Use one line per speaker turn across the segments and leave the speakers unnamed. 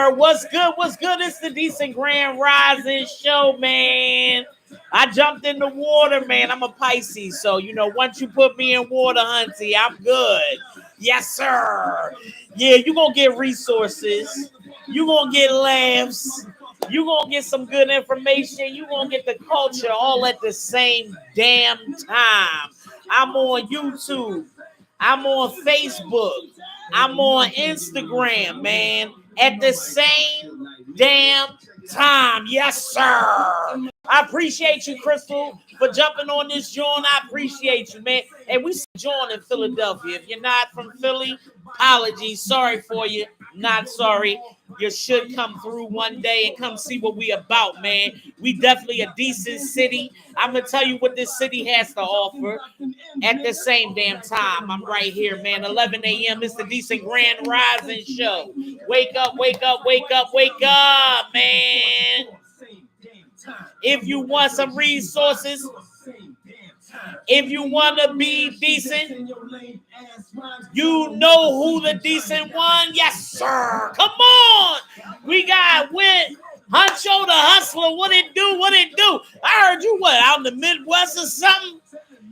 What's good? What's good? It's the Decent Grand Rising Show, man. I jumped in the water, man. I'm a Pisces, so once you put me in water, hunty, I'm good. Yes, sir. Yeah, you gonna get resources. You gonna get laughs. You gonna get some good information. You gonna get the culture all at the same damn time. I'm on YouTube. I'm on Facebook. I'm on Instagram, man. At the same damn time. Yes, sir. I appreciate you, Crystal, for jumping on this joint. I appreciate you, man. And we join in Philadelphia. If you're not from Philly, apologies. Sorry for you. Not sorry. You should come through one day and come see what we about, man. We definitely a decent city. I'm going to tell you what this city has to offer at the same damn time. I'm right here, man. 11 a.m. It's the Decent Grand Rising Show. Wake up, wake up, wake up, wake up, man. If you want some resources, if you want to be decent, you know who the decent one. Yes, sir. Come on. We got Win Huncho the Hustler. What it do? What it do? I heard you out in the Midwest or something.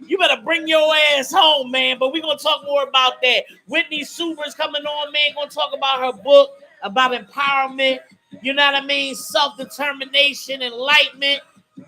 You better bring your ass home, man. But we're going to talk more about that. Whitney Super's coming on, man. Going to talk about her book, about empowerment. You know what I mean? Self-determination, enlightenment,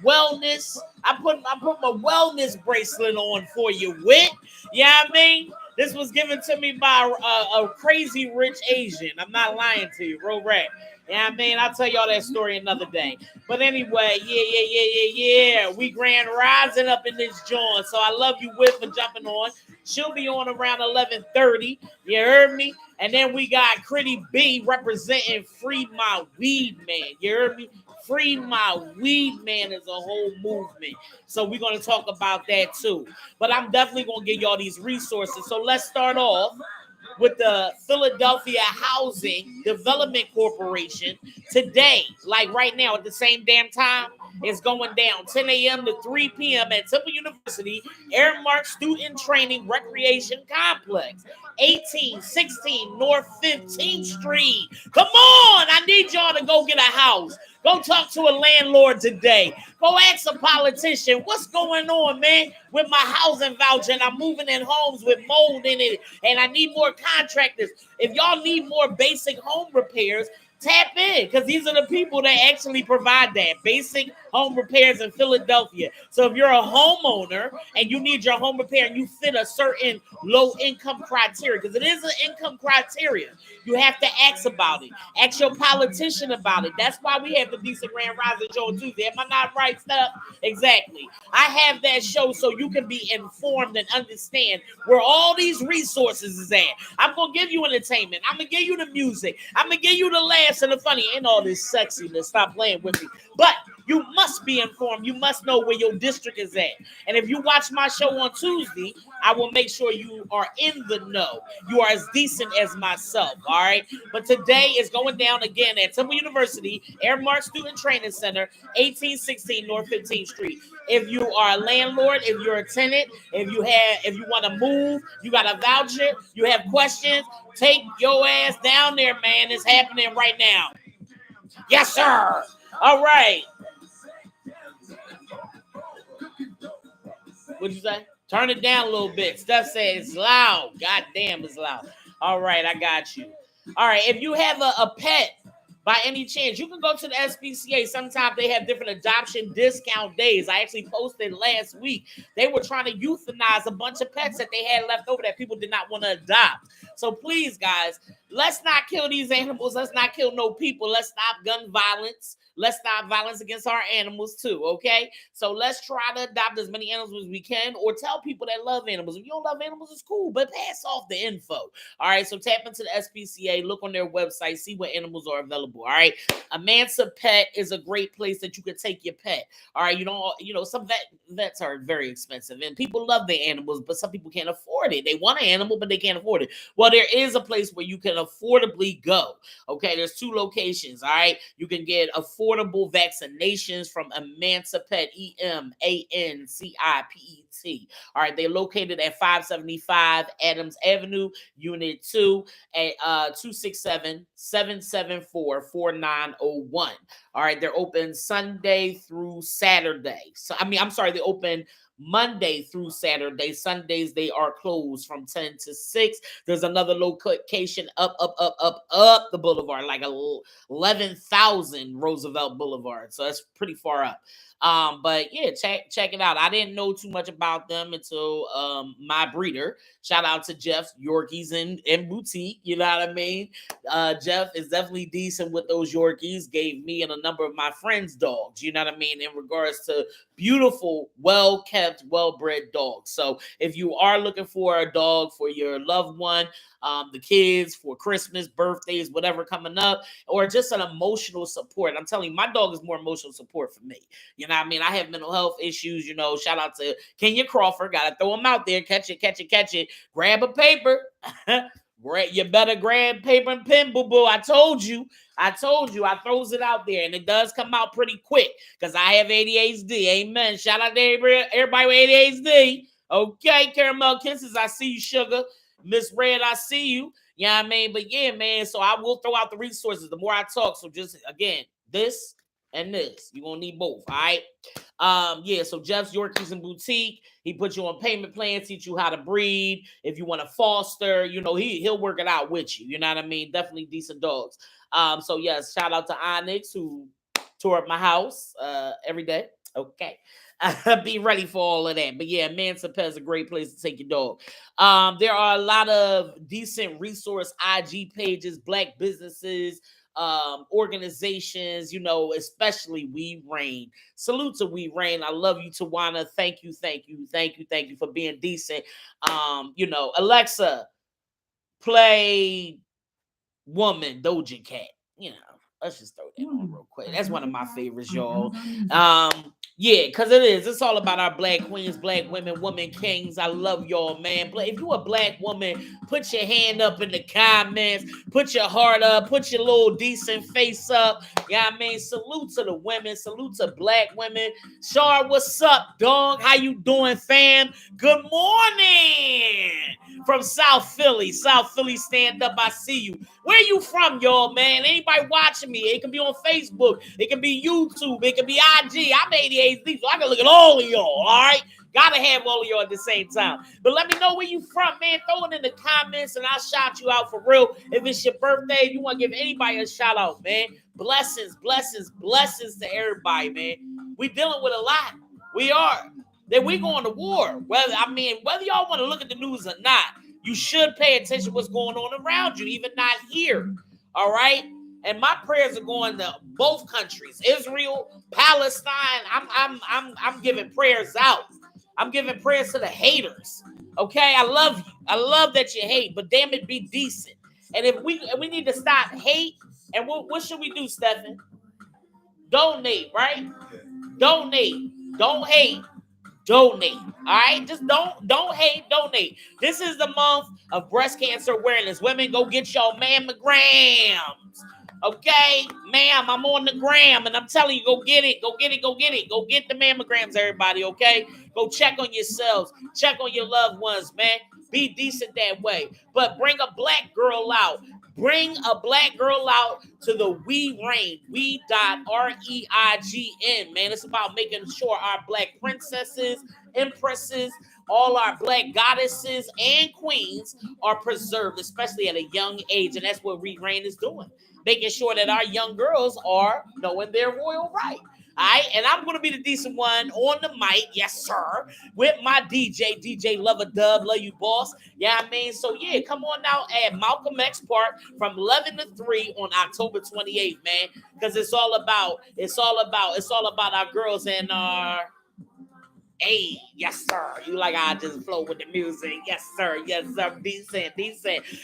wellness. I put my wellness bracelet on for you, Whit. You know what I mean? This was given to me by a crazy rich Asian. I'm not lying to you, real rap. You know what I mean? I'll tell y'all that story another day. But anyway, yeah. We grand rising up in this joint. So I love you, Whit, for jumping on. She'll be on around 11:30. You heard me? And then we got Critty B representing Free My Weed Man. You heard me? Free My Weed Man is a whole movement. So we're going to talk about that too. But I'm definitely going to give y'all these resources. So let's start off with the Philadelphia Housing Development Corporation today, like right now at the same damn time. It's going down 10 a.m. to 3 p.m. at Temple University Airmark Student Training Recreation Complex, 1816 North 15th Street. Come on, I need y'all to go get a house. Go talk to a landlord today. Go ask a politician, what's going on, man, with my housing voucher, and I'm moving in homes with mold in it, and I need more contractors. If y'all need more basic home repairs, tap in, because these are the people that actually provide that. Basic home repairs in Philadelphia. So if you're a homeowner and you need your home repair and you fit a certain low income criteria, because it is an income criteria, you have to ask about it. Ask your politician about it. That's why we have the Decent Grand Rising Show on Tuesday. Am I not right, stuff? Exactly. I have that show so you can be informed and understand where all these resources is at. I'm going to give you entertainment. I'm going to give you the music. I'm going to give you the laughs and the funny and all this sexiness. Stop playing with me. But you must be informed. You must know where your district is at. And if you watch my show on Tuesday, I will make sure you are in the know. You are as decent as myself, all right? But today is going down again at Temple University, Airmark Student Training Center, 1816 North 15th Street. If you are a landlord, if you're a tenant, if you want to move, you got a voucher, you have questions, take your ass down there, man. It's happening right now. Yes, sir. All right. What'd you say? Turn it down a little bit. Steph said it's loud. God damn, it's loud. All right, I got you. All right, if you have a pet, by any chance, you can go to the SPCA. Sometimes they have different adoption discount days. I actually posted last week. They were trying to euthanize a bunch of pets that they had left over that people did not want to adopt. So please, guys, let's not kill these animals. Let's not kill no people. Let's stop gun violence. Let's stop violence against our animals too, okay? So let's try to adopt as many animals as we can, or tell people that love animals. If you don't love animals, it's cool, but pass off the info. All right, so tap into the SPCA, look on their website, see what animals are available. All right, Amansa Pet is a great place that you could take your pet. All right, some vets are very expensive, and people love their animals, but some people can't afford it. They want an animal, but they can't afford it. Well, there is a place where you can affordably go. Okay, there's 2 locations. All right, you can get affordable vaccinations from Emancipet, EMANCIPET. All right, they're located at 575 Adams Avenue, Unit 2, at 267-774-4901. All right, they're open Sunday through Saturday. So I'm sorry, they open Monday through Saturday. Sundays they are closed from 10 to 6. There's another location up the boulevard, like 11,000 Roosevelt Boulevard. So that's pretty far up. But yeah, check it out. I didn't know too much about them until my breeder. Shout out to Jeff, Yorkies and Boutique. You know what I mean? Jeff is definitely decent with those Yorkies. Gave me and a number of my friends dogs. You know what I mean? In regards to beautiful, well-kept, well-bred dogs. So if you are looking for a dog for your loved one, the kids, for Christmas, birthdays, whatever coming up, or just an emotional support. I'm telling you, my dog is more emotional support for me. You know what I mean? I have mental health issues, you know. Shout out to Kenya Crawford. Gotta throw him out there. Catch it. Grab a paper. You better grab paper and pen, boo-boo. I told you. I throws it out there, and it does come out pretty quick because I have ADHD. Amen. Shout out to everybody with ADHD. Okay, Caramel Kisses, I see you, sugar. Miss Red, I see you. You know what I mean? But yeah, man, so I will throw out the resources the more I talk. So just, again, this and this. You're going to need both, all right? Yeah, so Jeff's Yorkies and Boutique. He puts you on payment plans, teach you how to breed. If you want to foster, you know, he'll work it out with you. You know what I mean? Definitely decent dogs. So yes, shout out to Onyx who tore up my house every day. Okay. Be ready for all of that. But yeah, Emancipet is a great place to take your dog. There are a lot of decent resource IG pages, Black businesses, organizations, you know, especially We Reign. Salute to We Reign. I love you, Tawana. Thank you for being decent. You know, Alexa, play Woman Doja Cat. You know, let's just throw that on real quick. That's one of my favorites, y'all. Yeah, because it is. It's all about our Black queens, Black women, woman kings. I love y'all, man. If you a Black woman, put your hand up in the comments. Put your heart up. Put your little decent face up. Yeah, I mean, salute to the women. Salute to Black women. Shar, what's up, dog? How you doing, fam? Good morning from South Philly. South Philly, stand up. I see you. Where you from, y'all, man? Anybody watching me? It can be on Facebook. It can be YouTube. It can be IG. I'm ADHD, so I can look at all of y'all, all right? Gotta have all of y'all at the same time. But let me know where you from, man. Throw it in the comments, and I'll shout you out for real. If it's your birthday, if you want to give anybody a shout out, man. Blessings to everybody, man. We dealing with a lot. We are. That we going to war. Whether y'all want to look at the news or not, you should pay attention to what's going on around you, even not here. All right? And my prayers are going to both countries, Israel, Palestine. I'm giving prayers out. I'm giving prayers to the haters. Okay? I love you. I love that you hate, but damn it, be decent. And if we need to stop hate, and what should we do, Stephen? Donate, right? Donate. Don't hate. Donate. All right, just don't hate, donate. This is the month of breast cancer awareness. Women, go get your mammograms. Okay, ma'am, I'm on the gram, and I'm telling you, go get it. Go get the mammograms, everybody. Okay, go check on yourselves, check on your loved ones, man. Be decent that way, but bring a Black girl out. Bring a Black girl out to the We Reign, we.reign, man. It's about making sure our Black princesses, empresses, all our Black goddesses and queens are preserved, especially at a young age. And that's what We Reign is doing. Making sure that our young girls are knowing their royal right. All right, and I'm going to be the decent one on the mic, yes, sir, with my DJ Lover Dub, love you, boss. Yeah, I mean, so yeah, come on out at Malcolm X Park from 11 to 3 on October 28th, man, because it's all about our girls and our. Hey, yes, sir. You like I just flow with the music. Yes, sir. Decent.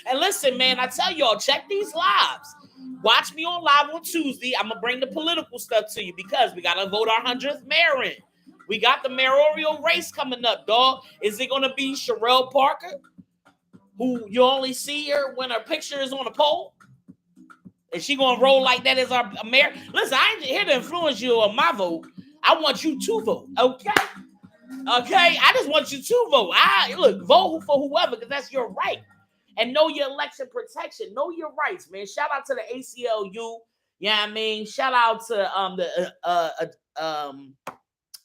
And listen, man, I tell y'all, check these lives. Watch me on live on Tuesday. I'm going to bring the political stuff to you because we got to vote our 100th mayor in. We got the mayoral race coming up, dog. Is it going to be Sherelle Parker? who you only see her when her picture is on a pole? Is she gonna roll like that as our mayor? Listen, I ain't here to influence you on my vote. I want you to vote, okay? Okay, I just want you to vote. Vote for whoever, because that's your right. And know your election protection. Know your rights, man. Shout out to the ACLU. Yeah, I mean, shout out to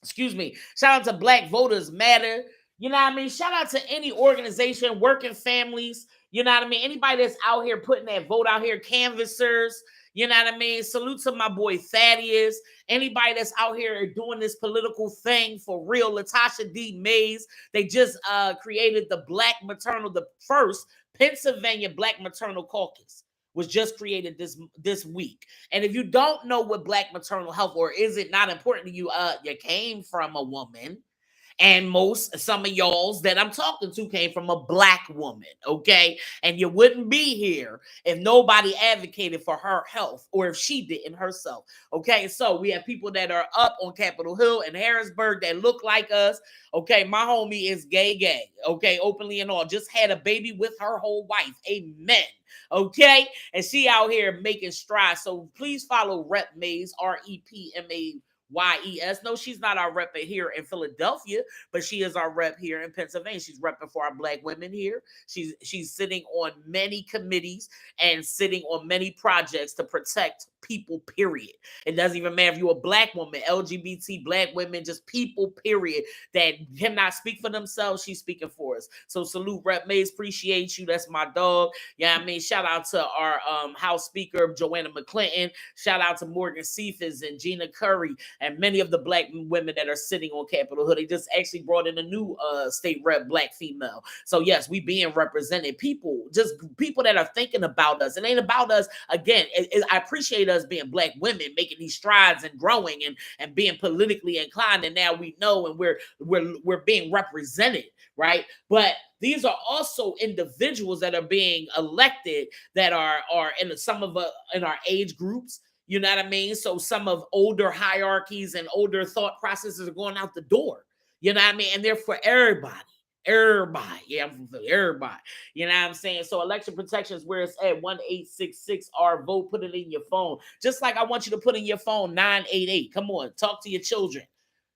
excuse me. Shout out to Black Voters Matter. You know what I mean? Shout out to any organization, working families. You know what I mean? Anybody that's out here putting that vote out here, canvassers. You know what I mean? Salute to my boy Thaddeus. Anybody that's out here doing this political thing for real. Latasha D. Mays. They just created the the first Pennsylvania Black Maternal Caucus. Was just created this week. And if you don't know what Black maternal health, or is it not important to you, you came from a woman. And some of y'all's that I'm talking to came from a Black woman, okay? And you wouldn't be here if nobody advocated for her health, or if she didn't herself, okay? So we have people that are up on Capitol Hill and Harrisburg that look like us, okay? My homie is gay, okay? Openly and all. Just had a baby with her whole wife, amen, okay? And she out here making strides. So please follow Rep Mays, REPMAYES. No, she's not our rep here in Philadelphia, but she is our rep here in Pennsylvania. She's repping for our Black women here. She's sitting on many committees and sitting on many projects to protect people, period. It doesn't even matter if you're a Black woman, LGBT, Black women, just people, period, that cannot speak for themselves. She's speaking for us. So salute, Rep Mays. Appreciate you. That's my dog. Yeah, I mean, shout out to our House Speaker, Joanna McClinton. Shout out to Morgan Cephas and Gina Curry and many of the Black women that are sitting on Capitol Hill. They just actually brought in a new state rep, Black female. So yes, we being represented. People that are thinking about us. It ain't about us. Again, I appreciate us being Black women, making these strides and growing and being politically inclined. And now we know, and we're being represented, right? But these are also individuals that are being elected that are in some of in our age groups. You know what I mean? So some of older hierarchies and older thought processes are going out the door. You know what I mean? And they're for everybody. Everybody. Yeah, I'm for everybody. You know what I'm saying? So election protection is where it's at. 1-866-R-VOTE. Put it in your phone. Just like I want you to put in your phone 988. Come on. Talk to your children.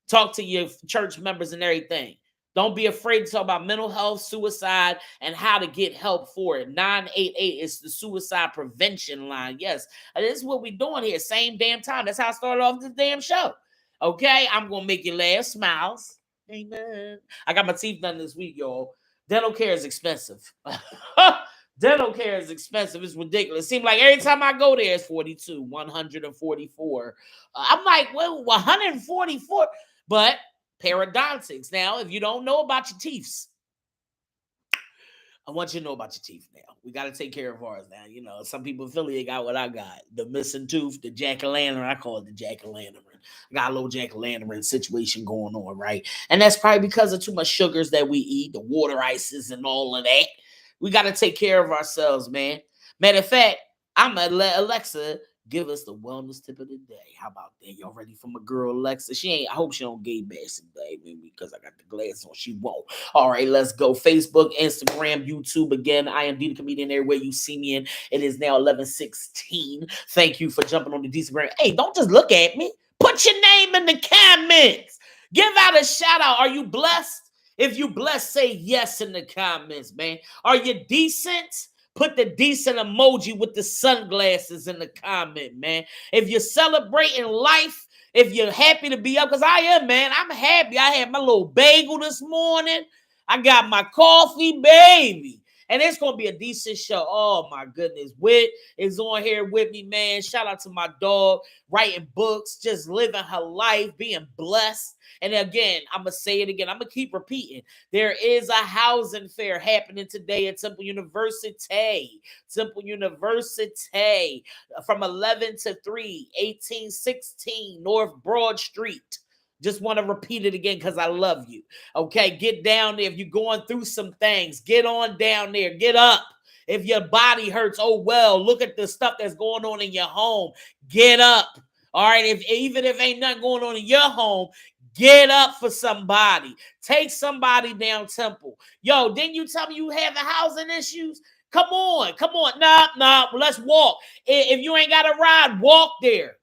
Talk to your church members and everything. Don't be afraid to talk about mental health, suicide, and how to get help for it. 988 is the suicide prevention line. Yes, this is what we're doing here. Same damn time. That's how I started off this damn show. Okay, I'm going to make you laugh, smiles. Amen. I got my teeth done this week, y'all. Dental care is expensive. Dental care is expensive. It's ridiculous. It seems like every time I go there, it's 42, 144. I'm like, well, 144. But periodontics. Now, if you don't know about your teeth, I want you to know about your teeth now. We got to take care of ours now. You know, some people in Philly, they got what I got. The missing tooth, the jack-o'-lantern. I call it the jack-o'-lantern. I got a little jack-o'-lantern situation going on, right? And that's probably because of too much sugars that we eat, the water ices and all of that. We got to take care of ourselves, man. Matter of fact, I'm going to let Alexa give us the wellness tip of the day. How about that? Y'all ready for my girl Alexa? I hope she don't gay bash today, maybe because I got the glasses on. She won't. All right, let's go. Facebook, Instagram, YouTube. Again, I am D the Comedian everywhere you see me in. It is now 11:16. Thank you for jumping on the Decent Gram. Hey, don't just look at me. Put your name in the comments. Give out a shout out. Are you blessed? If you blessed, say yes in the comments, man. Are you decent? Put the decent emoji with the sunglasses in the comment, man. If you're celebrating life, if you're happy to be up, because I am, man. I'm happy. I had my little bagel this morning. I got my coffee, baby. And it's going to be a decent show. Oh, my goodness. Wit is on here with me, man. Shout out to my dog, writing books, just living her life, being blessed. And again, I'm going to say it again. I'm going to keep repeating. There is a housing fair happening today at Temple University. Temple University from 11 to 3, 1816 North Broad Street. Just want to repeat it again because I love you. Okay, get down there. If you're going through some things, get on down there. Get up. If your body hurts, oh well, look at the stuff that's going on in your home. Get up. All right, even if ain't nothing going on in your home, Get up for somebody. Take somebody down Temple. Yo, didn't you tell me you have the housing issues? Come on. Nah. Let's walk. If you ain't got a ride, walk there.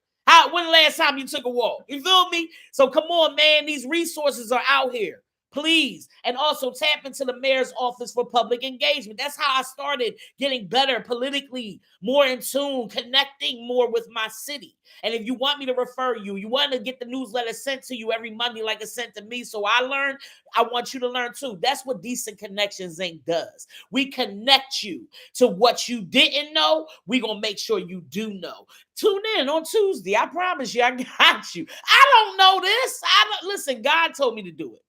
When the last time you took a walk? You feel me? So come on, man. These resources are out here. Please. And also tap into the mayor's office for public engagement. That's how I started getting better politically, more in tune, connecting more with my city. And if you want me to refer you, you want to get the newsletter sent to you every Monday like it's sent to me. So I learned, I want you to learn too. That's what Decent Connections Inc. does. We connect you to what you didn't know. We're going to make sure you do know. Tune in on Tuesday. I promise you, I got you. I don't know this. Listen, God told me to do it.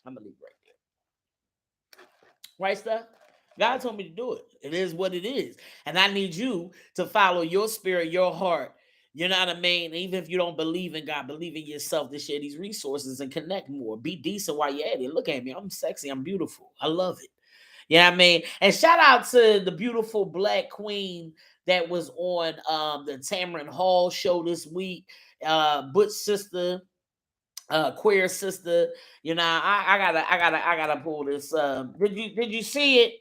I'm going to leave right there. Right, Steph? God told me to do it. It is what it is. And I need you to follow your spirit, your heart. You know what I mean? Even if you don't believe in God, believe in yourself to share these resources and connect more. Be decent while you're at it. Look at me. I'm sexy. I'm beautiful. I love it. You know what I mean? And shout out to the beautiful Black queen that was on the Tamron Hall show this week. Butch sister. Queer sister, you know, I gotta pull this. Did you see it?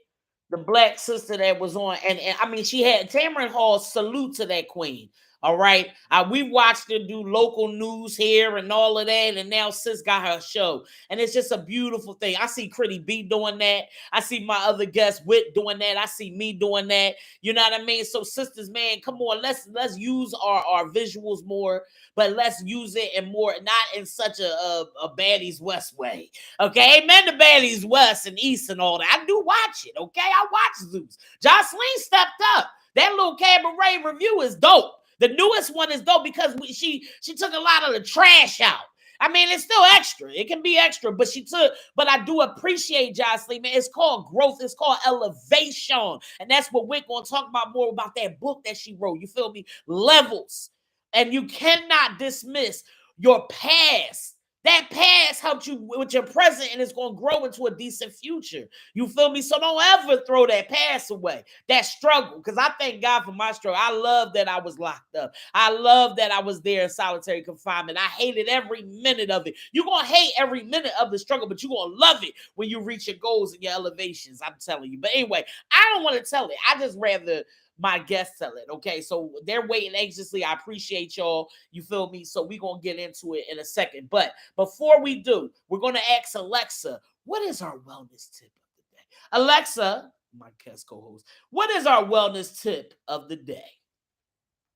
The Black sister that was on, and I mean, she had Tamron Hall. Salute to that queen. All right, we watched her do local news here and all of that, and now sis got her show, and it's just a beautiful thing. I see Critty B doing that. I see my other guest Wit doing that. I see me doing that. You know what I mean? So sisters, man, come on, let's use our visuals more, but let's use it in more, not in such a baddies West way. Okay, amen to baddies West and East and all that. I do watch it. Okay, I watch Zeus. Jocelyn stepped up. That little cabaret review is dope. The newest one is dope because she took a lot of the trash out. I mean, it's still extra. It can be extra, but I do appreciate Jocelyn, man. It's called growth. It's called elevation. And that's what we're going to talk about more about that book that she wrote. You feel me? Levels. And you cannot dismiss your past. That past helped you with your present, and it's going to grow into a decent future. You feel me? So don't ever throw that past away, that struggle, because I thank God for my struggle. I love that I was locked up. I love that I was there in solitary confinement. I hated every minute of it. You're going to hate every minute of the struggle, but you're going to love it when you reach your goals and your elevations. I'm telling you. But anyway, I don't want to tell it. I just rather my guests tell it. Okay, so they're waiting anxiously. I appreciate y'all. You feel me? So we're gonna get into it in a second. But before we do, we're gonna ask Alexa, what is our wellness tip of the day? Alexa, my guest co-host, what is our wellness tip of the day?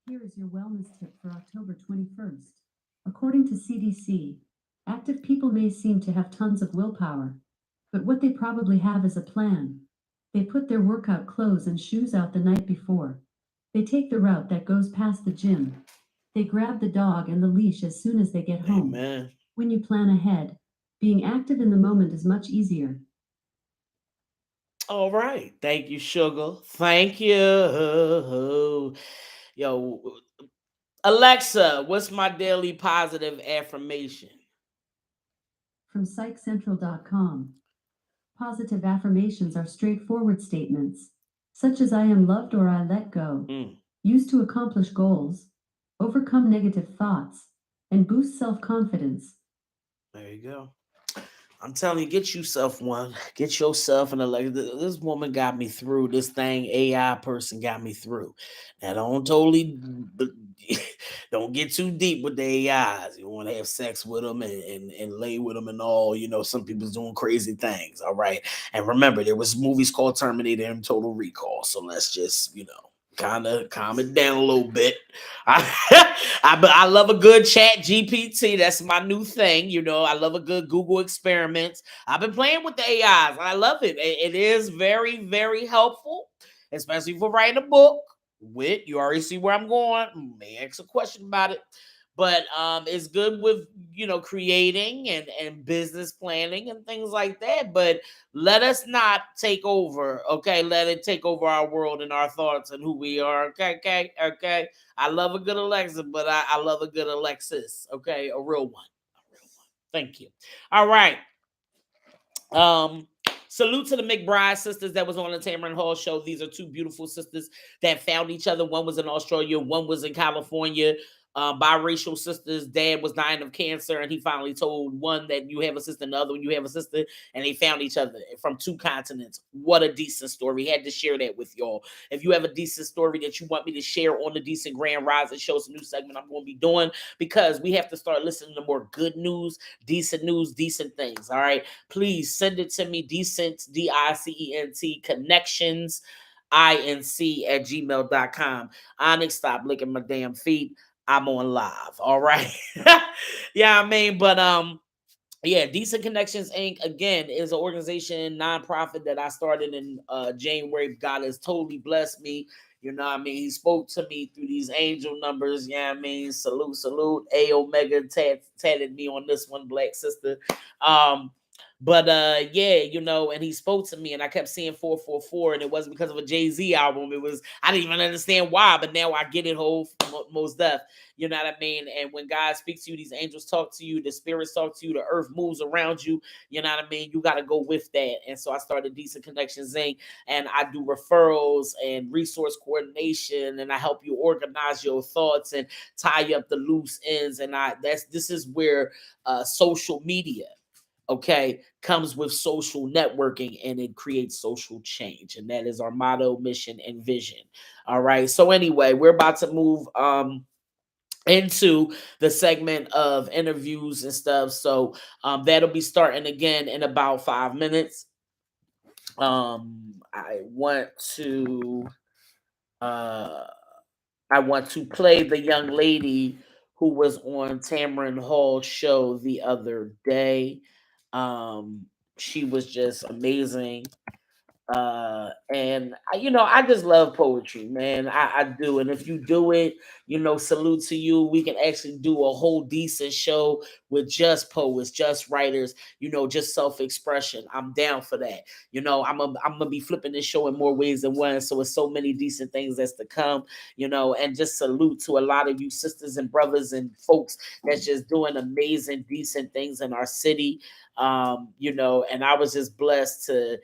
Here is your wellness tip for October 21st. According to CDC, active people may seem to have tons of willpower, but what they probably have is a plan. They put their workout clothes and shoes out the night before. They take the route that goes past the gym. They grab the dog and the leash as soon as they get home.
Amen.
When you plan ahead, being active in the moment is much easier.
All right. Thank you, Sugar. Thank you. Yo, Alexa, what's my daily positive affirmation?
From psychcentral.com. Positive affirmations are straightforward statements, such as I am loved or I let go, used to accomplish goals, overcome negative thoughts, and boost self-confidence.
There you go. I'm telling you, get yourself one. Get yourself an Alexa. This woman got me through. This thing, AI person got me through. Now, don't get too deep with the AIs. You want to have sex with them and lay with them and all. You know, some people's doing crazy things. All right. And remember, there was movies called Terminator and Total Recall. So let's just, kind of calm it down a little bit. I love a good chat GPT. That's my new thing. I love a good Google experiments. I've been playing with the AIs. I love it. It is very, very helpful, especially for writing a book. You already see where I'm going. May ask a question about it. But it's good with, creating and business planning and things like that. But let us not take over, okay? Let it take over our world and our thoughts and who we are, okay? I love a good Alexa, but I love a good Alexis, okay? A real one. Thank you. All right. Salute to the McBride sisters that was on the Tamron Hall show. These are two beautiful sisters that found each other. One was in Australia, one was in California. biracial sister's dad was dying of cancer, and he finally told one that you have a sister and the other one you have a sister, and they found each other from two continents. What a decent story. Had to share that with y'all. If you have a decent story that you want me to share on the Decent Grand Rising Show, it's a new segment I'm going to be doing, because we have to start listening to more good news, decent things. All right. Please send it to me. Decent, DICENT connections, INC@gmail.com. Onyx, stop licking my damn feet. I'm on live. All right. Yeah, I mean, but yeah, Decent Connections Inc. again is an organization, nonprofit that I started in January. God has totally blessed me. You know what I mean? He spoke to me through these angel numbers. Yeah, I mean, salute. A Omega tatted me on this one, black sister. But yeah, you know, and he spoke to me, and I kept seeing 444, and it wasn't because of a Jay-Z album. It was, I didn't even understand why, but now I get it whole most deaf. You know what I mean? And when God speaks to you, these angels talk to you, the spirits talk to you, the earth moves around you. You know what I mean? You got to go with that. And so I started Decent Connections Inc. And I do referrals and resource coordination, and I help you organize your thoughts and tie up the loose ends. And this is where social media, okay, comes with social networking, and it creates social change. And that is our motto, mission, and vision. All right. So anyway, we're about to move into the segment of interviews and stuff. So that'll be starting again in about 5 minutes. I want to play the young lady who was on Tamron Hall's show the other day. She was just amazing. And I just love poetry, man. I do. And if you do it, salute to you. We can actually do a whole decent show with just poets, just writers, just self-expression. I'm down for that. I'm gonna be flipping this show in more ways than one. So it's so many decent things that's to come, and just salute to a lot of you sisters and brothers and folks that's just doing amazing, decent things in our city. And I was just blessed to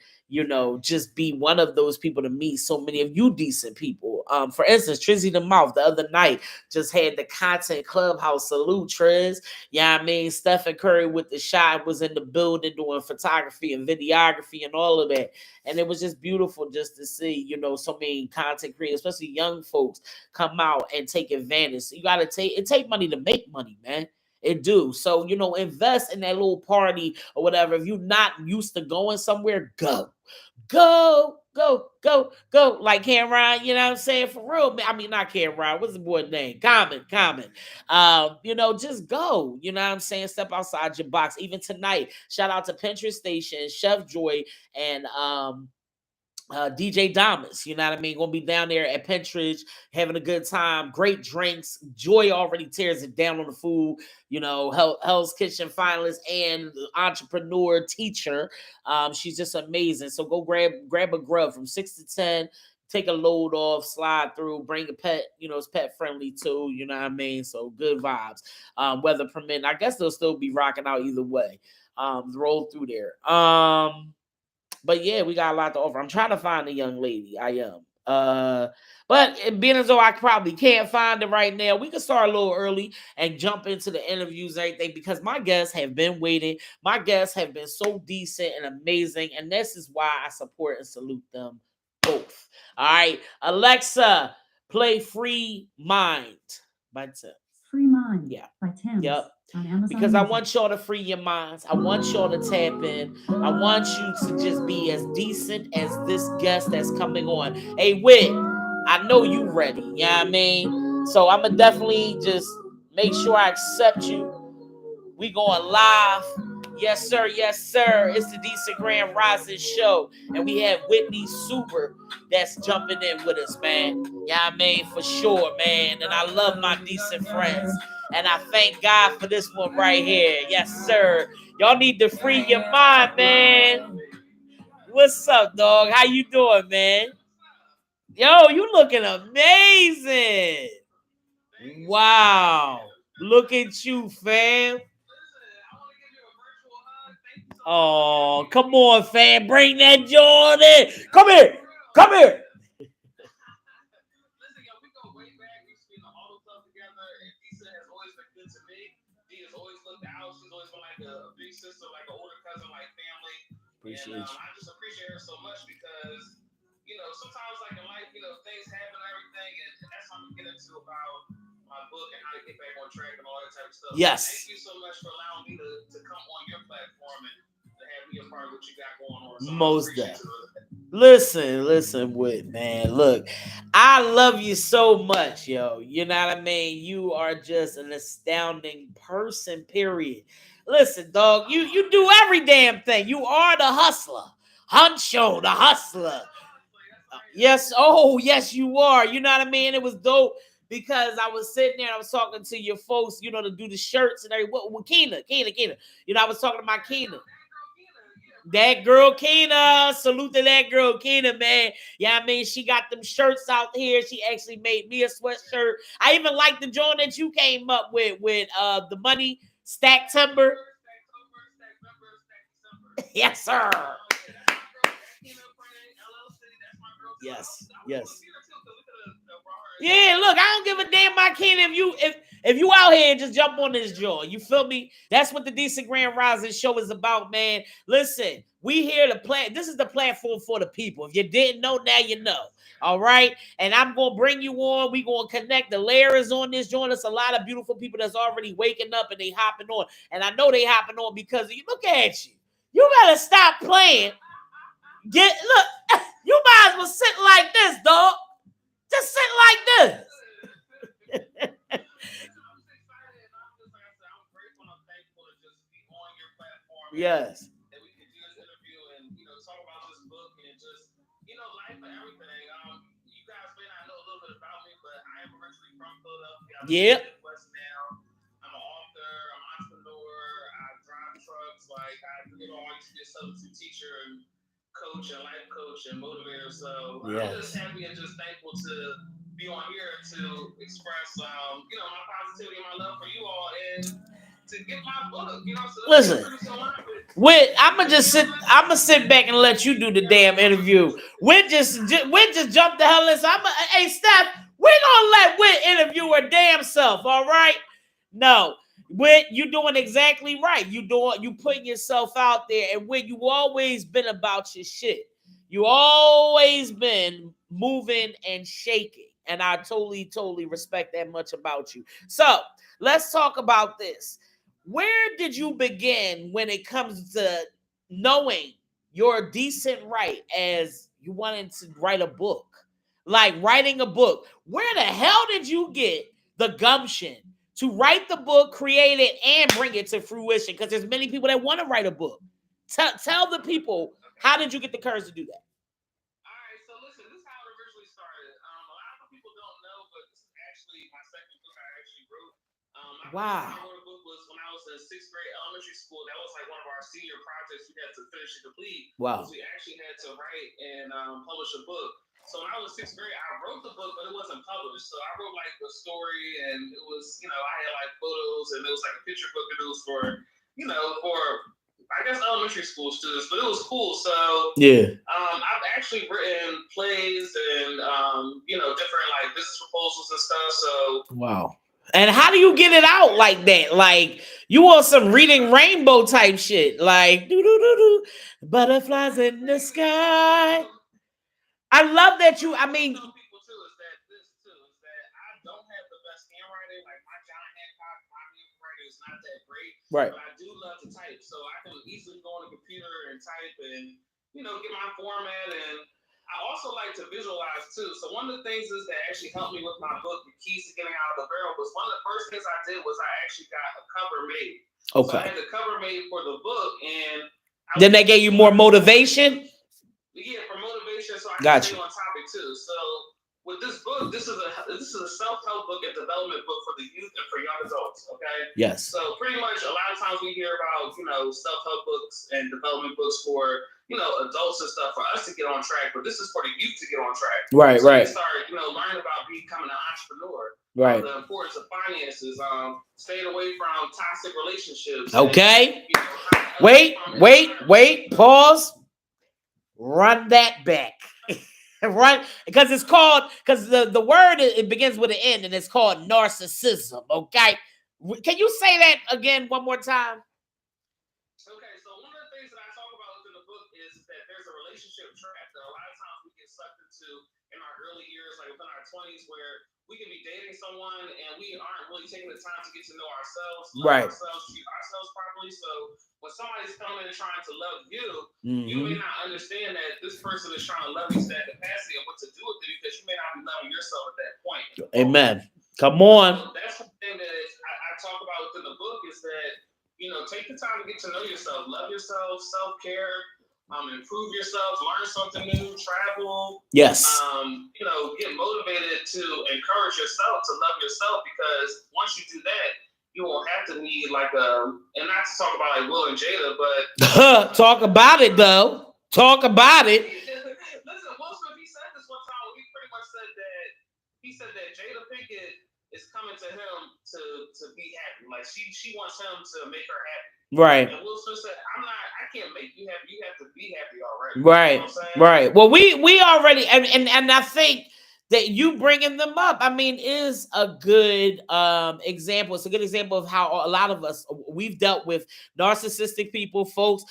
just be one of those people to meet so many of you decent people. For instance, Trizzy the Mouth the other night just had the Content Clubhouse. Salute, Triz. Yeah, I mean, Stephen Curry with the shot was in the building doing photography and videography and all of that. And it was just beautiful just to see, so many content creators, especially young folks, come out and take advantage. So you gotta take money to make money, man. It do. So, invest in that little party or whatever. If you're not used to going somewhere, go. Like Cameron, you know what I'm saying? For real. I mean, not Cameron. What's the boy's name? Common. Just go. You know what I'm saying? Step outside your box. Even tonight, shout out to Pinterest Station, Chef Joy, and DJ Damas, you know what I mean? Gonna be down there at Pentridge having a good time, great drinks. Joy already tears it down on the food, Hell's Kitchen finalist and entrepreneur teacher. She's just amazing. So go grab a grub from 6 to 10. Take a load off, slide through, bring a pet, it's pet friendly too, you know what I mean? So good vibes. Weather permitting. I guess they'll still be rocking out either way. Roll through there. But yeah, we got a lot to offer. I'm trying to find a young lady. I am. But being as though I probably can't find it right now, we can start a little early and jump into the interviews and everything, because my guests have been waiting. My guests have been so decent and amazing, and this is why I support and salute them both. All right, Alexa, play Free Mind by Tim.
Free Mind by Tim.
Yep.
On Amazon
Because I
Music.
want y'all to free your minds. I want y'all to tap in. I want you to just be as decent as this guest that's coming on. Hey, Whit, I know you ready. You know what I mean? So I'm going to definitely just make sure I accept you. We going live. Yes, sir. Yes, sir. It's the Decent Grand Rising Show. And we have Whitney Super that's jumping in with us, man. Yeah, I mean, for sure, man. And I love my decent friends. And I thank God for this one right here. Yes, sir. Y'all need to free your mind, man. What's up, dog? How you doing, man? Yo, you looking amazing. Wow. Look at you, fam. Oh, come on, fam. Bring that Jordan. Come here. Come here.
like a big sister, like an older cousin, like family.
Appreciate
And
you.
I just appreciate her so much because, sometimes like in life, things happen and everything, and that's how we get into about my book and how to get back on track and all that type of stuff.
Yes.
So thank you so much for allowing me to come on your platform and to have me a part of what you got going on. So
most definitely. Listen, Whit, man. Look, I love you so much, yo. You know what I mean? You are just an astounding person, period. Listen, dog, you do every damn thing. You are the hustler. Huncho, the hustler. Yes, oh, yes, you are. You know what I mean? It was dope because I was sitting there and I was talking to your folks, to do the shirts and everything. What Keena. I was talking to my Keena. That girl Keena, salute to that girl Keena, man. Yeah, I mean, she got them shirts out here. She actually made me a sweatshirt. I even like the joint that you came up with the money stack timber. Yes, sir. Yes. Yeah, look, I don't give a damn about Keena if you out here and just jump on this joint. You feel me? That's what the Decent Grand Rising show is about, man. Listen, we here to play. This is the platform for the people. If you didn't know, now you know. All right. And I'm gonna bring you on. We gonna connect the layers on this joint. There's a lot of beautiful people that's already waking up and they hopping on. And I know they hopping on because you look at you. You better stop playing. Look, you might as well sit like this, dog. Just sit like this. Yes.
That we could do this interview and talk about this book and just life and everything. You guys may not know a little bit about me, but I am originally from Philadelphia. I'm in the Midwest now. I'm an author. I'm an entrepreneur. I drive trucks. Like I used to be a substitute teacher and coach and life coach and motivator. So I'm just happy and just thankful to be on here to express my positivity and my love for you all and to get my book. So
listen, I'm gonna sit back and let you do the damn interview. Whit just jumped the hell in. So hey Steph, we're gonna let Whit interview her damn self, all right? No. Whit, you doing exactly right. You putting yourself out there, and Whit, you always been about your shit. You always been moving and shaking. And I totally respect that much about you. So let's talk about this. Where did you begin when it comes to knowing your decent right as you wanted to write a book? Like writing a book. Where the hell did you get the gumption to write the book, create it, and bring it to fruition? Because there's many people that want to write a book. Tell the people, how did you get the courage to do that?
All right, so listen, this is how it originally started. A lot of people don't know, but this is actually my second book I actually wrote.
Wow.
I wrote a book was when I was in sixth grade elementary school. That was like one of our senior projects we had to finish and complete.
Wow.
We actually had to write and publish a book. So when I was sixth grade, I wrote the book, but it wasn't published. So I wrote like the story, and it was, I had like photos, and it was like a picture book, and it was for, for I guess elementary school students, but it was cool. So
yeah,
I've actually written plays and different like business proposals and stuff. So
wow. And how do you get it out like that? Like you want some reading rainbow type shit, like do butterflies in the sky. I love that you. I mean,
people too is that I don't have the best handwriting. Like my John Hancock, my handwriting is not that great.
Right.
But I do love to type, so I can easily go on the computer and type and get my format. And I also like to visualize too. So one of the things is that actually helped me with my book, The Keys to Getting Out of the Barrel, was one of the first things I did was I actually got a cover made. Okay. So I had the cover made for the book, and
then they gave you more motivation.
Yeah, for motivation, so I can stay on topic too. So with this book, this is a self-help book and development book for the youth and for young adults. Okay.
Yes.
So pretty much a lot of times we hear about self-help books and development books for adults and stuff for us to get on track, but this is for the youth to get on track.
Right.
So
right.
They start learning about becoming an entrepreneur.
Right.
The importance of finances. Staying away from toxic relationships.
Okay. And, wait. Pause. Run that back. Run, because it's called, because the word, it begins with an N, and it's called narcissism. Okay. Can you say that again one more time?
our 20s where we can be dating someone and we aren't really taking the time to get to know ourselves,
right,
ourselves, treat ourselves properly. So when somebody's coming and trying to love you, you
mm-hmm,
may not understand that this person is trying to love you to that capacity and what to do with it because you may not be loving yourself at that point.
amen. Come on.
So that's the thing that I talk about within the book is that, take the time to get to know yourself, love yourself, self-care, improve yourself, learn something new, travel.
Yes.
Get motivated to encourage yourself to love yourself because once you do that, you won't have to need and not to talk about like Will and Jada, but
talk about it though. Talk about it.
Listen, Will Smith, he said this one time. He pretty much said that Jada Pinkett is coming to him to be happy. Like she wants him to make her happy.
Right.
And Will Smith said, I can't make you happy. You have to be happy already.
Right.
You know what I'm saying?
Right. Well, we already and I think that you bringing them up, I mean, is a good example. It's a good example of how a lot of us, we've dealt with narcissistic people, folks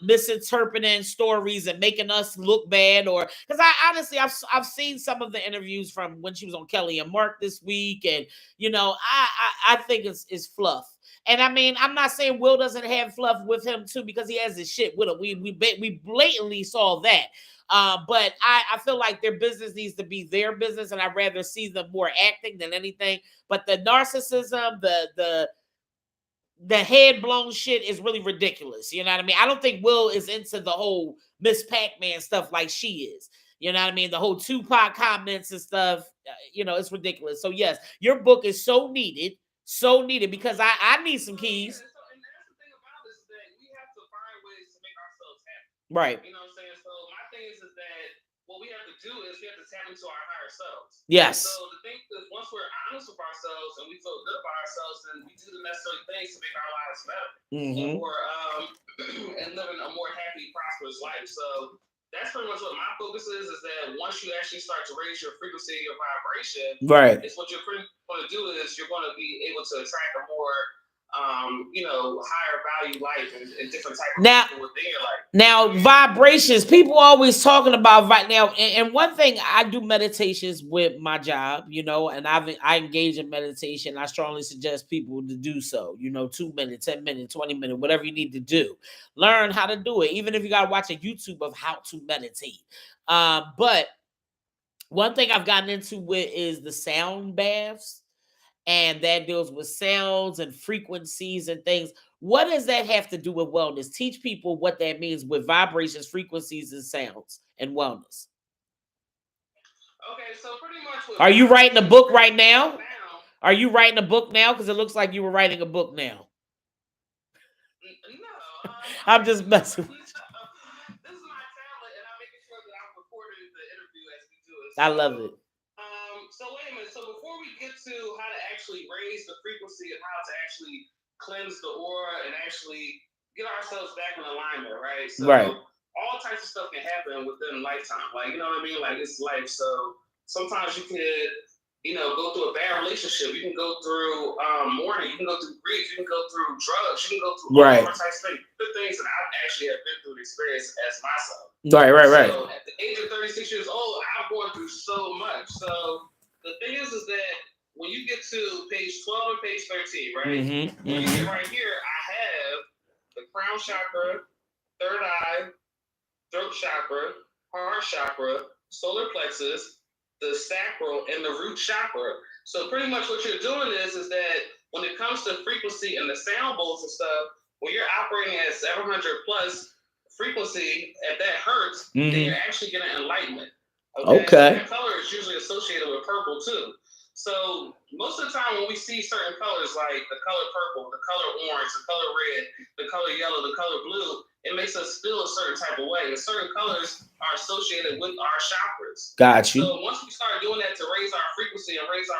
misinterpreting stories and making us look bad. Or because I honestly, I've seen some of the interviews from when she was on Kelly and Mark this week, and I think it's fluff. And I mean, I'm not saying Will doesn't have fluff with him too, because he has his shit with him. We blatantly saw that. But I feel like their business needs to be their business, and I'd rather see them more acting than anything. But the narcissism, the head blown shit is really ridiculous. You know what I mean? I don't think Will is into the whole Miss Pac-Man stuff like she is. You know what I mean? The whole Tupac comments and stuff. It's ridiculous. So yes, your book is so needed. So needed because I need some keys.
And that's the thing about this is that we have to find ways to make ourselves happy.
Right.
You know what I'm saying? So my thing is that what we have to do is we have to tap into our higher selves.
Yes.
So the thing is once we're honest with ourselves and we feel good about ourselves and we do the necessary things to make our lives better and more and living a more happy, prosperous life. So that's pretty much what my focus is that once you actually start to raise your frequency, your vibration,
right,
it's what you're going to do is you're going to be able to attract a more, higher value life and different type of people within your life.
Now, vibrations, people always talking about right now. And one thing, I do meditations with my job, and I engage in meditation. I strongly suggest people to do so, 2 minutes, 10 minutes, 20 minutes, whatever you need to do. Learn how to do it, even if you got to watch a YouTube of how to meditate. But one thing I've gotten into with is the sound baths. And that deals with sounds and frequencies and things. What does that have to do with wellness? Teach people what that means with vibrations, frequencies, and sounds and wellness.
Okay, so pretty much.
Are you writing a book right now? Are you writing a book now? Because it looks like you were writing a book now.
No.
I'm just messing with you.
This is my talent, and I'm making sure that I'm recording the interview as we do it.
I love it.
So wait a minute. So before we get to how to actually raise the frequency and how to actually cleanse the aura and actually get ourselves back in alignment, right? So all types of stuff can happen within a lifetime. Like, you know what I mean? Like, it's life. So sometimes you could, go through a bad relationship. You can go through mourning. You can go through grief. You can go through drugs. You can go through all different types of things. Good things that I actually have been through the experience as myself.
Right.
So at the age of 36 years old, I'm going through so much. So the thing is that when you get to page 12 and page 13, right? When you get right here, I have the crown chakra, third eye, throat chakra, heart chakra, solar plexus, the sacral, and the root chakra. So pretty much what you're doing is that when it comes to frequency and the sound bowls and stuff, when you're operating at 700 plus frequency at that hertz, then you're actually getting enlightenment. Okay. So that color is usually associated with purple too. So most of the time when we see certain colors like the color purple, the color orange, the color red, the color yellow, the color blue, it makes us feel a certain type of way. And certain colors are associated with our chakras.
Got you.
So once we start doing that to raise our frequency and raise our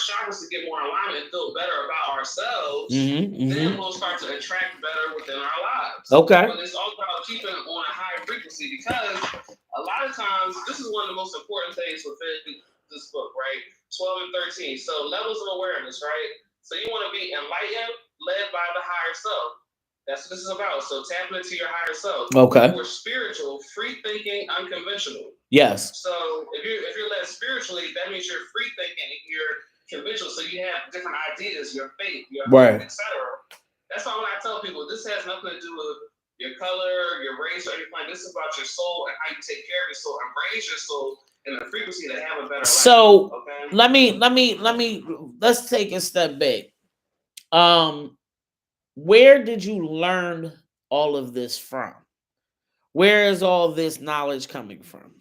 chakras to get more alignment and feel better about ourselves, then we'll start to attract better within our lives.
Okay.
But it's all about keeping on a high frequency because a lot of times, this is one of the most important things within this book, right? 12 and 13. So levels of awareness, right? So you want to be enlightened, led by the higher self. That's what this is about. So tap into your higher self.
Okay.
More spiritual, free thinking, unconventional.
Yes.
So if you're led spiritually, that means you're free thinking and you're conventional. So you have different ideas, your faith, your
Right.
etc. That's why when I tell people this has nothing to do with your color, your race, or anything. This is about your soul and how you take care of your soul and raise your soul in the frequency to have a better life.
So
Okay?
let's take a step back. Where did you learn all of this from? Where is all this knowledge coming from?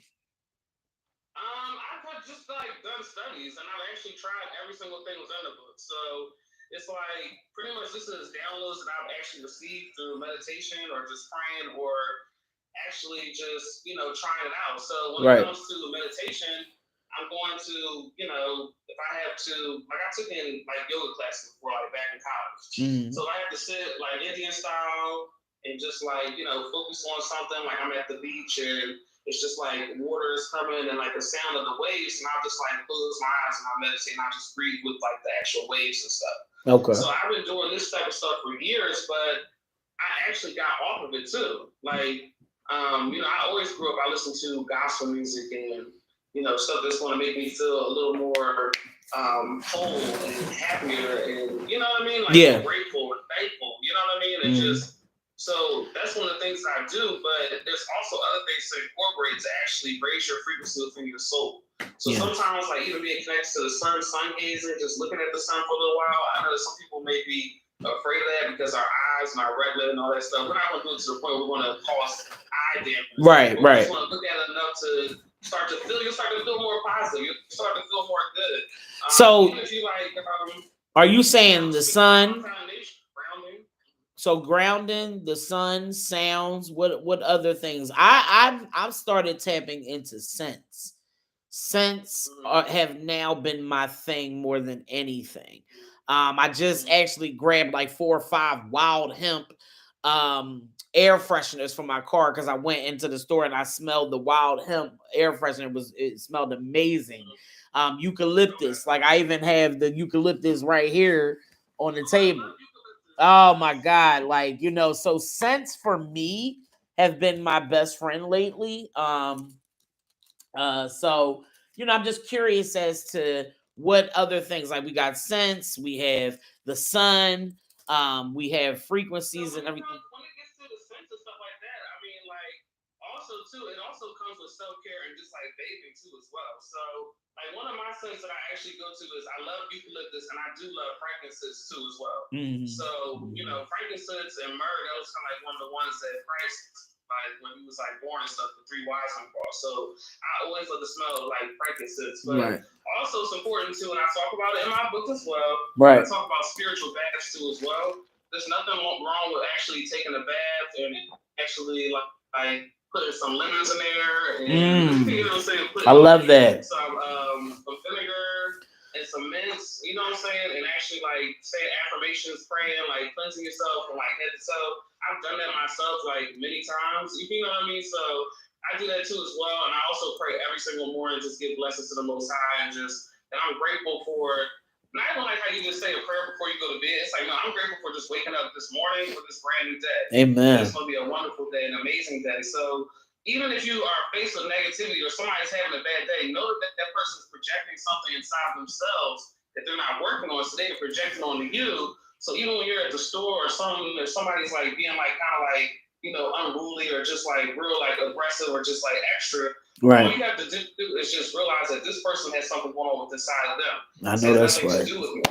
I've just like done studies and I've actually tried every single thing within the book. So it's like pretty much this is downloads that I've actually received through meditation or just praying or actually just trying it out. So when it comes to meditation, I'm going to if I have to like I took in like yoga classes before like back in college.
Mm-hmm.
So I have to sit like Indian style and just like focus on something like I'm at the beach and it's just like water is coming and like the sound of the waves and I'll just like close my eyes and I'll meditate and I'll just breathe with like the actual waves and stuff.
Okay.
So I've been doing this type of stuff for years, but I actually got off of it too. Like I always grew up, I listened to gospel music and stuff that's going to make me feel a little more whole and happier and what I mean? Like grateful and thankful, you know what I mean? And just so that's one of the things I do, but there's also other things to incorporate to actually raise your frequency within your soul. So sometimes like even being connected to the sun gazing, just looking at the sun for a little while. I know that some people may be afraid of that because our eyes and our retina and all that stuff. We're not going to do it to the point where we're going to cause eye damage.
Right.
We just want to look at it enough to you'll start to feel more positive. You'll start to feel more good.
So
if you like,
are you saying the sun? So grounding, the sun, sounds. What other things? I've started tapping into scents. Scents have now been my thing more than anything. I just actually grabbed like 4 or 5 wild hemp air fresheners for my car because I went into the store and I smelled the wild hemp air freshener. It smelled amazing. Eucalyptus, like I even have the eucalyptus right here on the table. Oh my God. Like, so scents for me have been my best friend lately. So I'm just curious as to what other things, like we got scents, we have the sun, we have frequencies and everything.
When it gets to the scents and stuff like that, I mean, like also too, it also comes with self-care and just like bathing too as well. So like one of my scents that I actually go to is I love eucalyptus and I do love frankincense too as well.
Mm-hmm.
So frankincense and myrrh, that was kind of like one of the ones that Christ like when he was like born and stuff, the 3 wise men cross. So I always love the smell of like frankincense. But also it's important too, and I talk about it in my book as well. I talk about spiritual baths too as well. There's nothing wrong with actually taking a bath and actually like putting some lemons in there and you know what I'm saying?
I love that.
Some vinegar and some mints, you know what I'm saying? And actually like saying affirmations, praying, like cleansing yourself from like head to toe. I've done that myself like many times. You know what I mean? So I do that too as well. And I also pray every single morning, just give blessings to the Most High and I'm grateful for not even like how you just say a prayer before you go to bed. It's like, no, I'm grateful for just waking up this morning with this brand new day.
Amen.
It's going to be a wonderful day, an amazing day. So even if you are faced with negativity or somebody's having a bad day, know that person's projecting something inside of themselves that they're not working on, so they're projecting onto you. So even when you're at the store or somebody's like being like kind of like unruly or just like real like aggressive or just like extra. All you have to do is just realize that this person has something going on with inside of them.
I know that's right.
To do with me.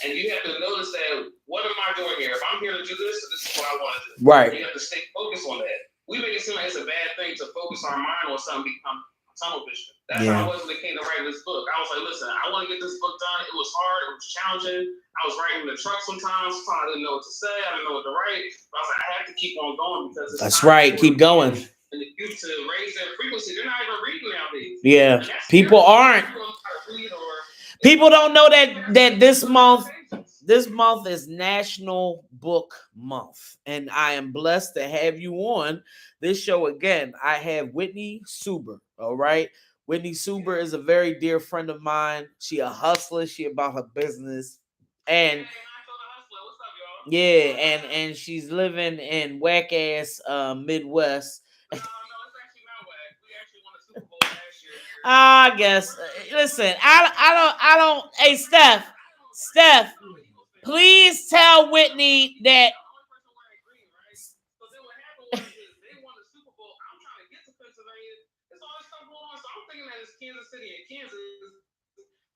And you have to notice that what am I doing here? If I'm here to do this is what I want to do.
Right.
You have to stay focused on that. We make it seem like it's a bad thing to focus our mind on something become tunnel vision. That's how it was when it came to writing this book. I was like, listen, I want to get this book done. It was hard. It was challenging. I was writing in the truck sometimes. I didn't know what to say. I didn't know what to write. But I was like, I have to keep on going because it's
that's right. Keep going.
And the youth to raise their frequency, they're not even reading nowadays.
Yeah, people aren't. People don't know that this month is National Book Month, and I am blessed to have you on this show again. I have Whitney Suber. All right, Whitney Suber is a very dear friend of mine. She a hustler. She about her business, and and she's living in whack ass Midwest.
No, it's actually not whack. We actually won a Super Bowl last
I guess. Listen, I don't. Hey, Steph, please tell Whitney that.
So then what happened was they won the Super Bowl. I'm trying to get to Pennsylvania. There's all this stuff going on. So I'm thinking that it's Kansas City and Kansas.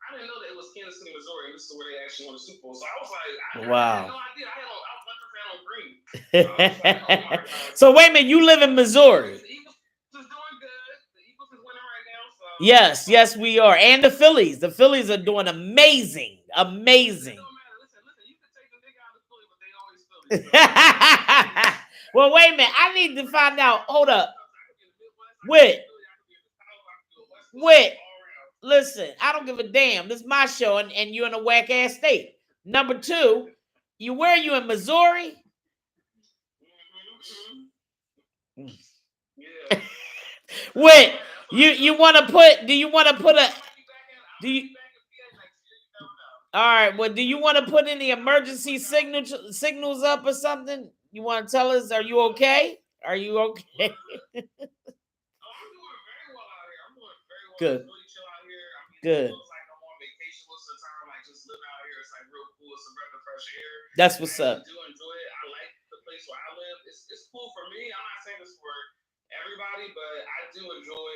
I didn't know that it was Kansas City, Missouri, and this is where they actually won the Super Bowl. So I was like, I had no idea. I was a fan on green. So I was like, oh my God.
So wait a minute, you live in Missouri.
The Eagles is doing good. The Eagles is winning right now. So
Yes, we are. And the Phillies. The Phillies are doing amazing.
It don't matter. Listen, you can take the nigga out of Philly, but they always Philly. So.
Well, wait a minute. I need to find out. Hold up. Whit. Listen, I don't give a damn. This is my show, and you're in a whack ass state. Number two, where are you in Missouri?
Yeah.
Whit, you want to put? Do you want to put a? Do you? All right. Well, do you want to put any emergency signals up or something? You want to tell us? Are you okay? Are you okay?
I'm doing very well out here. I'm doing very well.
Good.
It's really chill out here. I mean,
Good.
It looks like I'm on vacation most of the time. Like just living out here, it's like real cool. It's a breath of fresh air.
That's what's up.
I do enjoy it. I like the place where I live. It's cool for me. I'm not saying this for everybody, but I do enjoy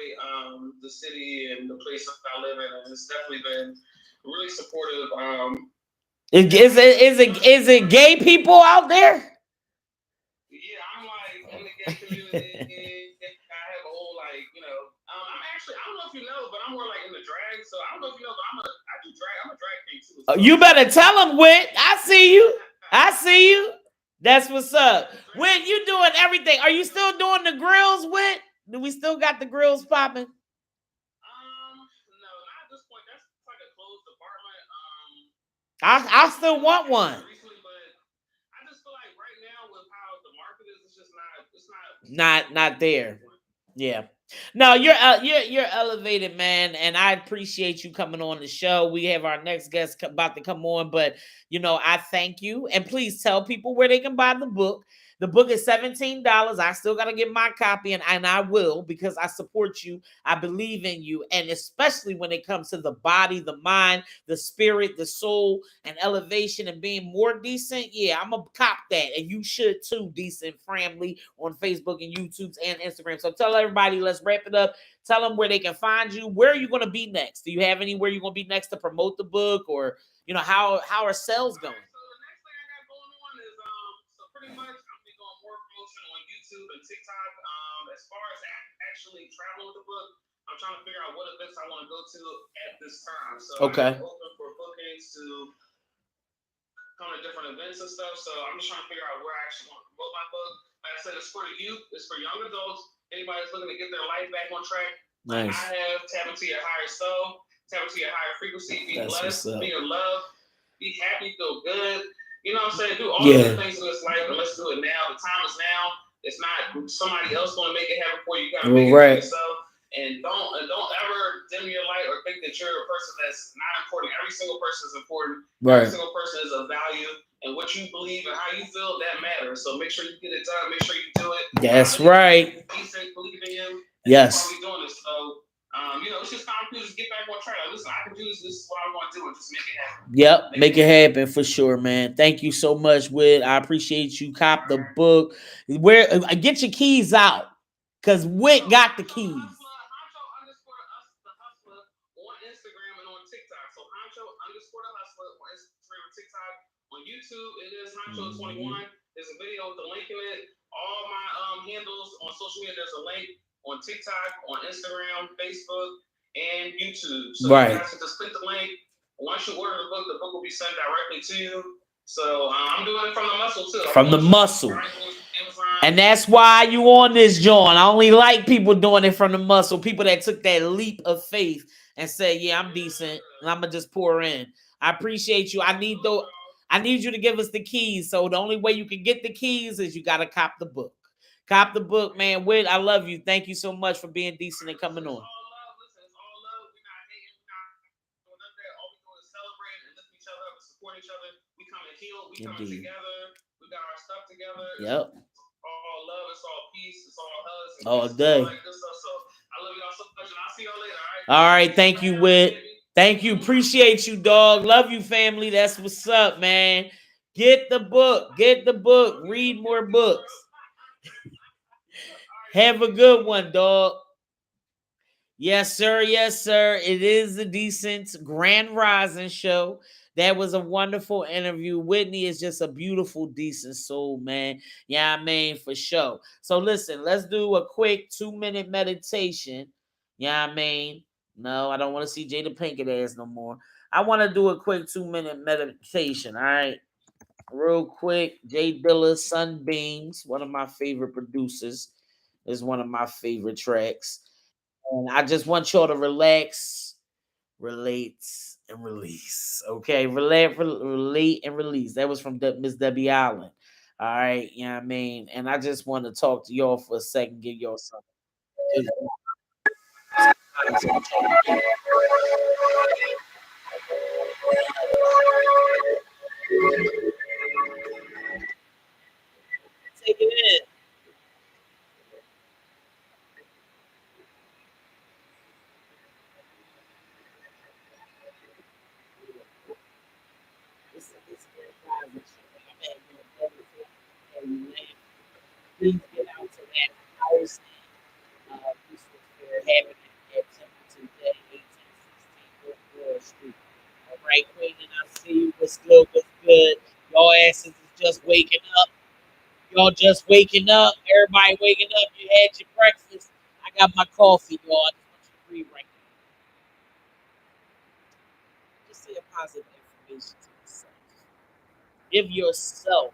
the city and the place that I live in, and it's definitely been really supportive.
Is it gay people out there?
Yeah, I'm like in the gay community. I have a whole like, I'm actually, I don't know if you know, but I'm more like in the drag. So I don't know if you know, but I do drag. I'm a drag king too. So.
You better tell them, Whit. I see you. That's what's up. Whit, you doing everything. Are you still doing the grills, Whit? Do we still got the grills popping?
No, not at this point. That's like a closed department.
I still want one.
Recently, but I just feel like right now with how the market is, it's just not
there. Yeah. No, you're elevated, man, and I appreciate you coming on the show. We have our next guest about to come on, but I thank you, and please tell people where they can buy the book. The book is $17. I still got to get my copy, and I will, because I support you. I believe in you, and especially when it comes to the body, the mind, the spirit, the soul, and elevation and being more decent. Yeah, I'm going to cop that, and you should too, Decent Family, on Facebook and YouTube and Instagram. So tell everybody, let's wrap it up. Tell them where they can find you. Where are you going to be next? Do you have anywhere you're going to be next to promote the book, or, how are sales going?
So the next thing I got going on is, so pretty much more promotion on YouTube and TikTok. As far as actually traveling with the book, I'm trying to figure out what events I want to go to at this time. So
okay.
I'm open for bookings to come to different events and stuff. So I'm just trying to figure out where I actually want to promote my book. Like I said, it's for the youth, it's for young adults, anybody that's looking to get their life back on track.
Nice.
I have tap into your higher soul, tap into your higher frequency, be blessed, be in love, be happy, feel good. You know what I'm saying? Do all the things in this life, and let's do it now. The time is now. It's not somebody else going to make it happen for you. You got to make it for yourself. And don't ever dim your light or think that you're a person that's not important. Every single person is important.
Right.
Every single person is of value. And what you believe and how you feel, that matters. So make sure you get it done. Make sure you do it.
That's right.
Decent, believe in him.
Yes.
That's why we're doing this. So, it's just time to just get back on track. Listen, I can do this. This is what I want to do, and just make it happen.
Yep, make it happen for sure, man. Thank you so much, Whit. I appreciate you. Cop the book. Where get your keys out, cause Whit got the keys.
On YouTube, it is Honcho21. There's a video with the link in it. All my handles on social media, there's a link on TikTok, on Instagram, Facebook, and YouTube. So you guys can just click the link. Once you order the book will be sent directly to you. So I'm doing it from the muscle too.
From the muscle. And that's why you on this, John. I only like people doing it from the muscle. People that took that leap of faith and say, yeah, I'm decent, and I'm going to just pour in. I appreciate you. I need you to give us the keys. So the only way you can get the keys is you got to cop the book. Cop the book, man. Whit, I love you. Thank you so much for being decent and coming on.
It's all love. Listen, it's all love. We're not hating. We're not doing none of that. All we're doing is celebrating and lift each other up and support each other. We come and heal. We come together. We got our stuff together.
Yep.
It's all love. It's all peace. It's all hugs.
All day.
All that good stuff. So I love y'all so much, and I'll see y'all later. All right.
All right, thank you, Wit. Thank you. Appreciate you, dog. Love you, family. That's what's up, man. Get the book. Get the book. Read more books. Have a good one, dog. Yes, sir. Yes, sir. It is the Decent Grand Rising Show. That was a wonderful interview. Whitney is just a beautiful, decent soul, man. Yeah, I mean, for sure. So listen, let's do a quick 2-minute meditation. Yeah, I mean, no, I don't want to see Jada Pinkett ass no more. I want to do a quick 2-minute meditation. All right, real quick. Jay Dilla's Sunbeams, one of my favorite producers, is one of my favorite tracks. And I just want y'all to relax, relate, and release. Okay, relate, and release. That was from Miss Debbie Allen. All right, you know what I mean? And I just want to talk to y'all for a second, give y'all something. Take it in. This please get out to that house resource fair happening at Templeton Day, 1816 Woodward Street. All right, Queen, and I see you. What's good? What's good? Y'all asses is just waking up. Y'all just waking up. Everybody waking up. You had your breakfast. I got my coffee, y'all. I just want you to breathe right now. Just say a positive affirmation to yourself. Give yourself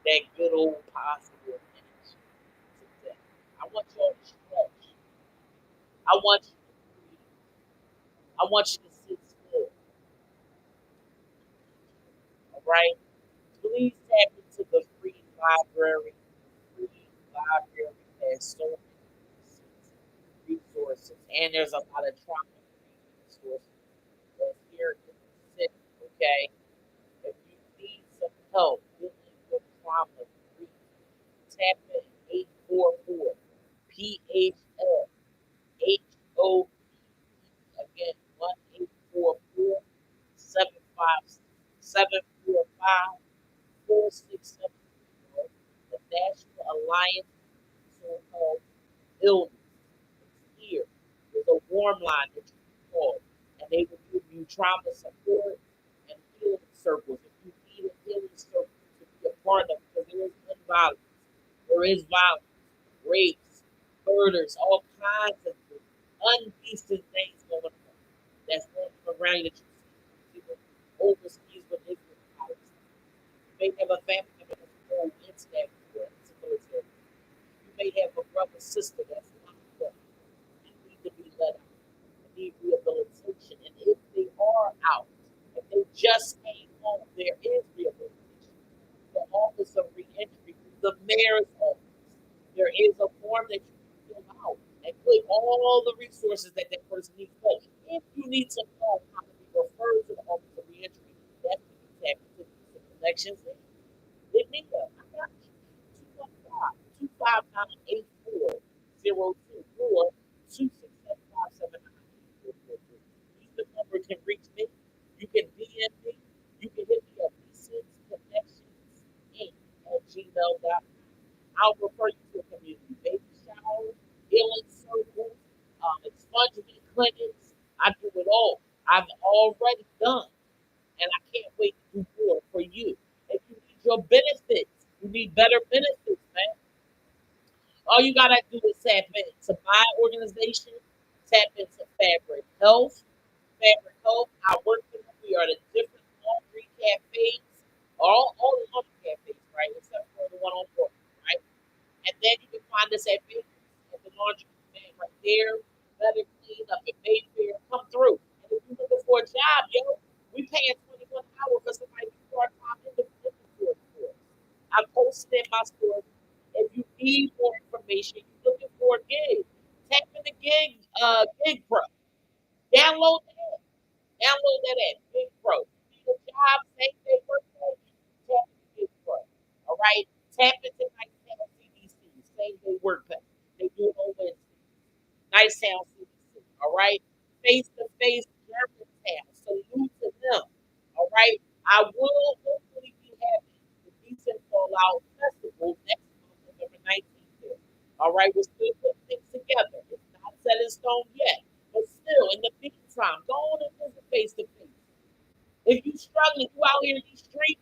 that good old positive energy today. I want y'all to stretch. I want you to breathe. I want you to sit still. All right? Please tap into the free library. The free library has so many resources, and there's a lot of trauma resources that's here in the city. Okay? If you need some help dealing with trauma, tap in 844 PHL HOP. Again, 1-844 75745 4673. The National Alliance for Mental Illness is here. There's a warm line that you can call, and they will give you trauma support and healing circles. If you need a healing circle to be a part of, because there is gun violence, there is violence, rapes, murders, all kinds of undecent things going on. That's going on around you that you see people overseas with Israel policy. You may have a family member that's involved into that war, into military. You may have a brother, sister that's locked up and need to be let out, need rehabilitation. And if they are out, if they just came home, there is rehabilitation. The Office of Reentry, the mayor's office. There is a form that you can fill out and click all the resources that that person needs. But if you need to know how to be referred to the Office of Reentry, that's when you tap into the connections. Hit me up. I got you. 215-259-8402 or 267-579-8443. Either number can reach me. You can DM me. You can hit me up. Decent Connections Inc. at gmail.com. I'll refer you to a community baby shower, healing circles, expungement clinics. I do it all. I've already done, and I can't wait to do more for you. If you need your benefits, you need better benefits, man. All you gotta do is tap into my organization, tap into Fabric Health. Fabric Health, I work with them. We are the different laundry cafes, all the laundry cafes, right? Except for the one on board, right? And then you can find us at Bakeries at the laundry man right there. Better clean up at Mayfair. Come through. And if you're looking for a job, yo, we paying 21 an hour for somebody to part time in the inventory for. I posted in my story. If you need more information, you're looking for a gig. Tap in the gig pro. Download that. Download that at Gig Pro. Need a job, same day workday, tap into Gig Pro. All right? Tap into Nice Town CDC, same day work pay. They do it on Wednesday. Nice Town CDC. All right? I will hopefully be having the Decent Fallout Festival next month, November 19th. Here. All right, we're still putting things together. It's not set in stone yet, but still, in the meantime, go on and visit face to face. If you struggling, you out here in these streets,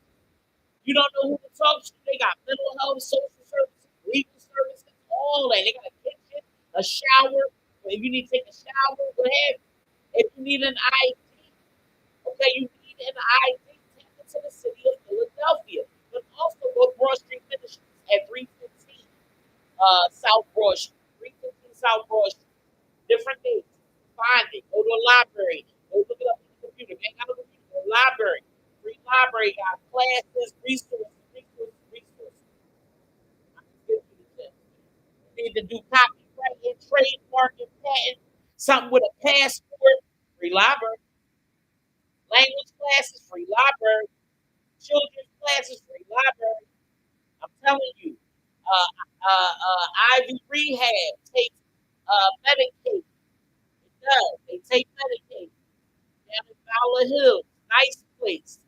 you don't know who to talk to. They got mental health, social services, legal services, all that. They got a kitchen, a shower. If you need to take a shower, go ahead. If you need an ID, okay, you need an ID, tap into the city of Philadelphia. But also go to Broad Street Ministries at 315 South Broad Street. 315 South Broad Street. Different dates. Find it. Go to a library. Go look it up on the computer. Man, got a computer. Go to a library. Free library got classes, resources, resources, resources. I'm just giving you the tips. You need to do copyright and trademark and patent. Something with a passport. Free library. Language classes, free library. Children's classes, free library. I'm telling you. Ivy Rehab takes Medicaid. It does. They take Medicaid. Down in Fowler Hills. Nice place.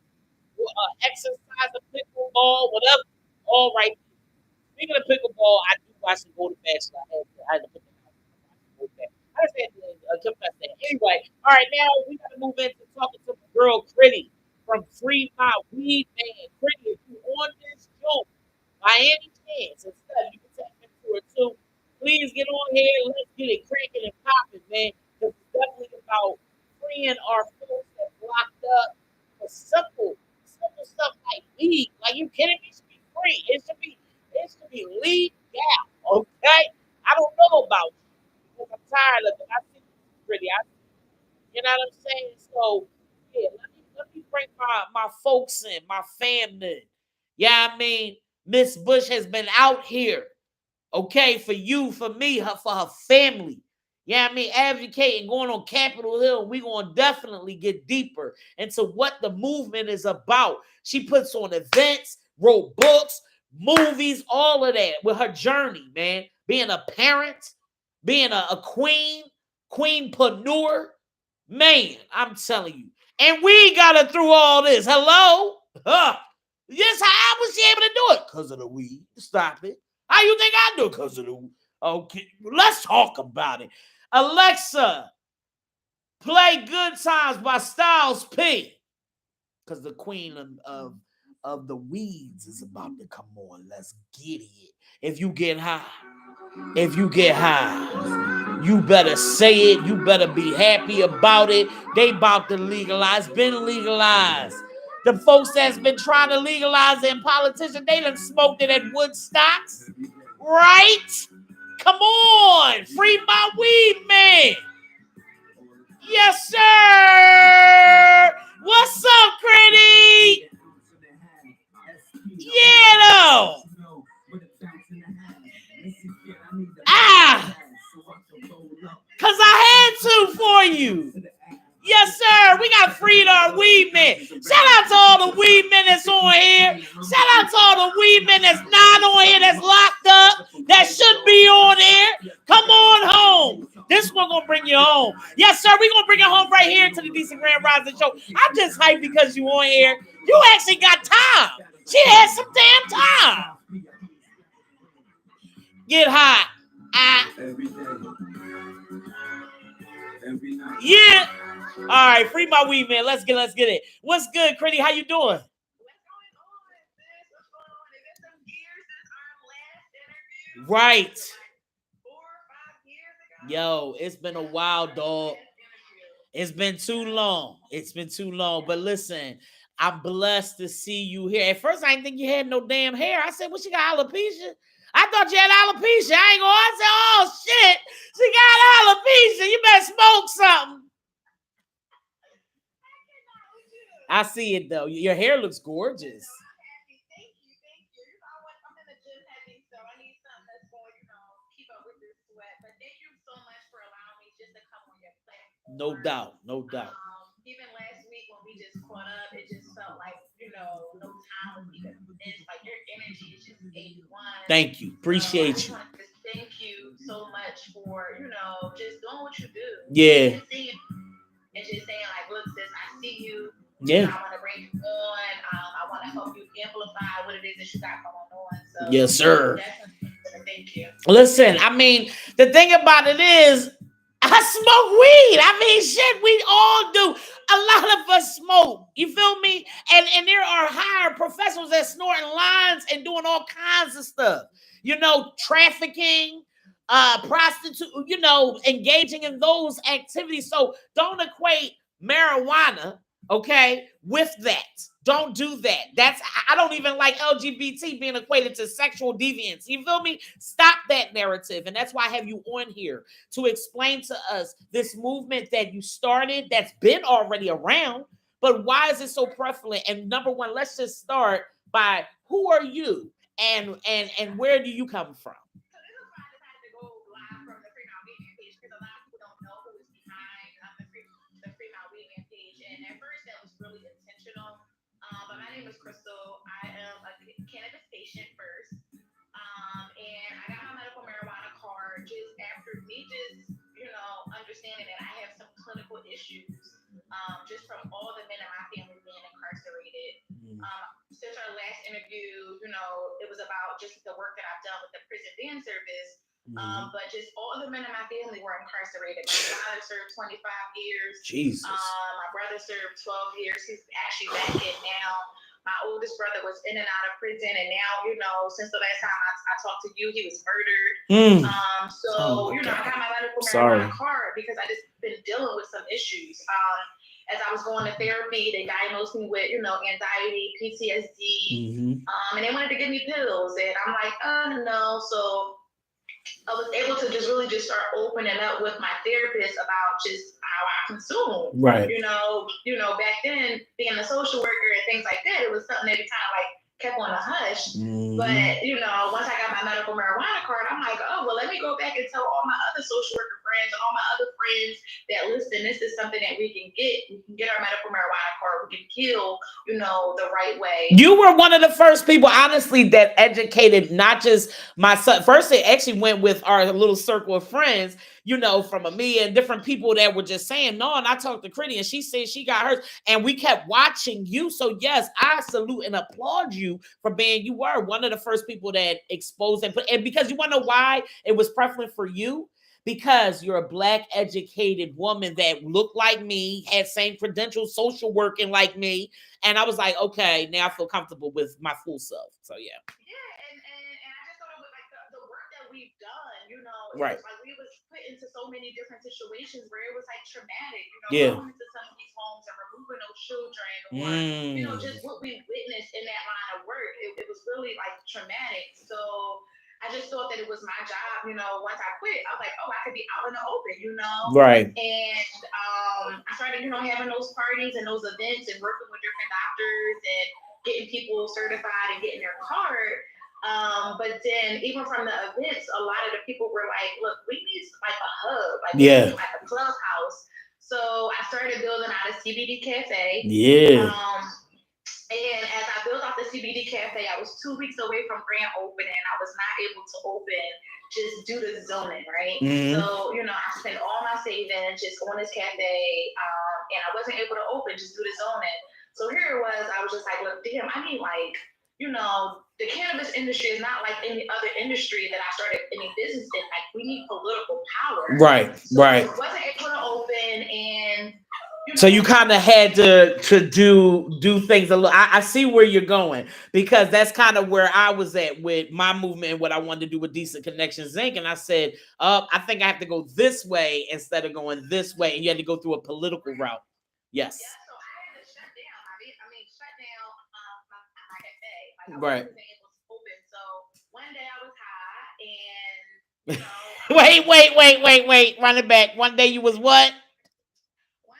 Exercise, a pickleball, whatever. All right. Speaking of pickleball, I do watch the Golden Bachelor. I had to put that out. I just had to confess that. Anyway, all right, now we got to move into talking to my girl Critty from Free My Weed Man. Critty, if you on this joke by any chance, instead you can tap into it too. Please get on here. Let's get it cracking and popping, man. Because it's definitely about freeing our folks that locked up for simple stuff like weed. Like you kidding me? It should be free. It should be legal. Okay? I don't know about you because I'm tired of it. I see you pretty. You know what I'm saying? So yeah, let me bring my folks in, my family. Yeah, I mean, Miss Bush has been out here, okay, for you, for me, for her family. Yeah, I mean, advocating, going on Capitol Hill. We're going to definitely get deeper into what the movement is about. She puts on events, wrote books, movies, all of that with her journey, man. Being a parent, being a queenpreneur. Man, I'm telling you. And we got her through all this. Hello? Huh. Yes, how was she able to do it? Because of the weed. Stop it. How you think I do it? Because of the weed. Okay, let's talk about it. Alexa, play Good Times by Styles P. Because the queen of the weeds is about to come on. Let's get it. If you get high, you better say it. You better be happy about it. They about to legalize. Been legalized. The folks that's been trying to legalize it and politicians, they done smoked it at Woodstocks. Right? Come on. Free my weed, man. Yes, sir. What's up, Critty? Yeah, though. Because I had to for you. Yes, sir. We got freed our weed men. Shout out to all the weed men that's on here. Shout out to all the weed men that's not on here, that's locked up, that should be on here. Come on home. This one gonna bring you home. Yes, sir. We gonna bring it home right here to the Decent Grand Rising Show. I'm just hyped because you on here. You actually got time. She had some damn time. Get hot. Yeah. All right, free my weed, man. Let's get it. What's good, Critty? How you doing? Right. Yo, it's been a while, dog. It's been too long. But listen, I'm blessed to see you here. At first, I didn't think you had no damn hair. I said, "What, she got alopecia?" I thought you had alopecia. I said, "Oh shit, she got alopecia. You better smoke something." I see it though. Your hair looks gorgeous.
Thank you. I'm in the gym heavy, so I need something that's going to, keep up with this sweat. But thank you so much for allowing me just to come on your platform.
No doubt.
Even last week when we just caught up, it just felt like, no time was even finished. Like your energy is just A1.
Thank you. Appreciate you.
Thank you so much for, just doing what you do.
Yeah.
And just saying, like, look, sis, I see you.
Yeah.
I want to bring you on. it is that you got going on. So
yes, sir.
definitely, thank you.
Listen, I mean, the thing about it is, I smoke weed. I mean, shit, we all do. A lot of us smoke. You feel me? And there are hired professionals that snorting lines and doing all kinds of stuff. You know, trafficking, prostitute. You know, engaging in those activities. So don't equate marijuana, okay, with that. Don't do that. I don't even like LGBT being equated to sexual deviance. You feel me? Stop that narrative. And that's why I have you on here to explain to us this movement that you started that's been already around, but why is it so prevalent? And number one, let's just start by who are you and where do you come from?
So this is why I decided to go live from the Free My Weekend page because a lot of people don't know who is behind the Free My Weekend page. And at first, that was really intentional. But my name is Crystal. I am a cannabis patient first. And I got my medical marijuana card just after me understanding that I have some clinical issues just from all the men in my family being incarcerated. Since our last interview, it was about just the work that I've done with the prison ban service. But just all the men in my family were incarcerated. My father served 25 years.
Jesus.
My brother served 12 years. He's actually back in now. My oldest brother was in and out of prison, and now, since the last time I talked to you, he was murdered. I got my medical marijuana card because I just been dealing with some issues. As I was going to therapy, they diagnosed me with, anxiety, PTSD, and they wanted to give me pills, and I'm like, no. So I was able to just start opening up with my therapist about just how I consume.
Right.
Back then, being a social worker and things like that, it was something that we kind of like kept on a hush. But, once I got my medical marijuana card, I'm like, oh, well, let me go back and tell all my other social worker friends and all my other friends that, listen, this is something that we can get. We can get our medical marijuana card. We can kill, the right way.
You were one of the first people, honestly, that educated not just my son. First, it actually went with our little circle of friends, from Amia and different people that were just saying, no, and I talked to Critty and she said she got hers. And we kept watching you. So, yes, I salute and applaud you for being, you were one of the first people that exposed and because you want to know why it was prevalent for you? Because you're a Black educated woman that looked like me, had same credentials, social working like me. And I was like, okay, now I feel comfortable with my full self. So, yeah.
Yeah, and I just thought it was like the work that we've done,
right.
It was like we was put into so many different situations where it was like traumatic,
yeah.
going into some of these homes and removing those children or, just what we witnessed in that line of work. It was really like traumatic. So I just thought that it was my job, once I quit, I was like, oh, I could be out in the open,
Right.
And I started, having those parties and those events and working with different doctors and getting people certified and getting their card. But then even from the events, a lot of the people were like, look, we need like a hub, like we need like a clubhouse. So I started building out a CBD cafe.
Yeah.
And as I built out the CBD cafe, I was 2 weeks away from grand opening. I was not able to open just due to zoning, right? So, I spent all my savings just on this cafe, and I wasn't able to open just due to zoning. So here it was, I was just like, look, damn, I need like, the cannabis industry is not like any other industry that I started any business in. Like, we need political power.
Right,
so
right.
I wasn't able to open, and
so you kind of had to do things a little. I see where you're going, because that's kind of where I was at with my movement and what I wanted to do with Decent Connections Inc. And I said, I think I have to go this way instead of going this way, and you had to go through a political route. Yes.
Yeah, so I had to shut down. Shut down my cafe. Like, I
right.
wasn't able to open. So one day I was high,
and wait. Run it back. One day you was what?
One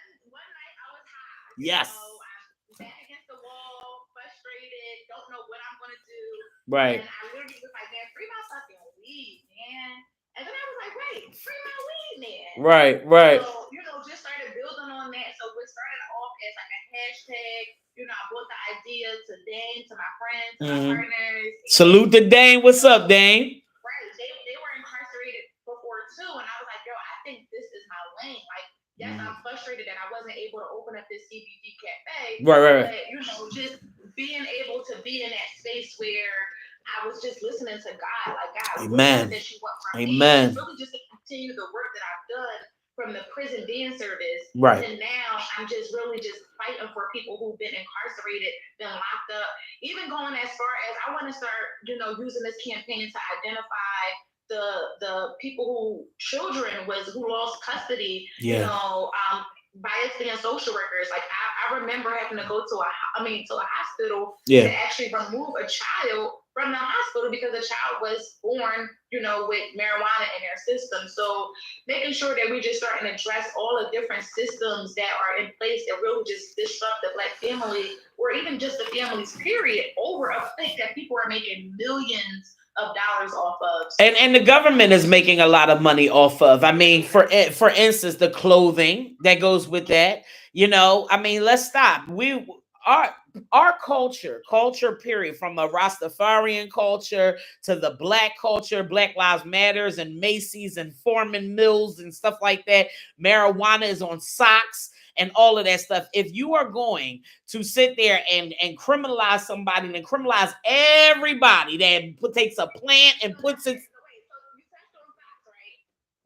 night I was high.
Yes.
I'm back against the wall, frustrated, don't know what I'm gonna do.
Right.
And I literally was like, man, free my fucking weed, man. And then I was like, wait, free my weed, man.
Right.
So, just started building on that. So what started off as like a hashtag, I brought the idea to Dane, to my friends, to my partners.
Salute to Dane. What's up, Dane?
Right. They were incarcerated before too. And I was like, yo, I think this is my lane. Like, yes, I'm frustrated that I wasn't able to open up this CBD cafe.
Right.
But, just being able to to be in that space where I was just listening to God, like, God,
Amen.
what that you want from
Amen.
me? It's really just to continue the work that I've done from the prison den service.
Right.
And now I'm just really just fighting for people who've been incarcerated, been locked up, even going as far as I want to start, using this campaign to identify the people children who lost custody, by us being social workers. Like I remember having to go to a hospital to actually remove a child from the hospital because the child was born, with marijuana in their system. So making sure that we just start to address all the different systems that are in place that really just disrupt the Black family, or even just the families, period, over a thing that people are making millions of dollars off of.
And the government is making a lot of money off of. I mean, for instance, the clothing that goes with that. I mean, let's stop. Our culture, period, from a Rastafarian culture to the Black culture, Black Lives Matters and Macy's and Foreman Mills and stuff like that. Marijuana is on socks and all of that stuff. If you are going to sit there and criminalize somebody and then criminalize everybody that takes a plant and puts it.
Wait, so you touched on socks, right?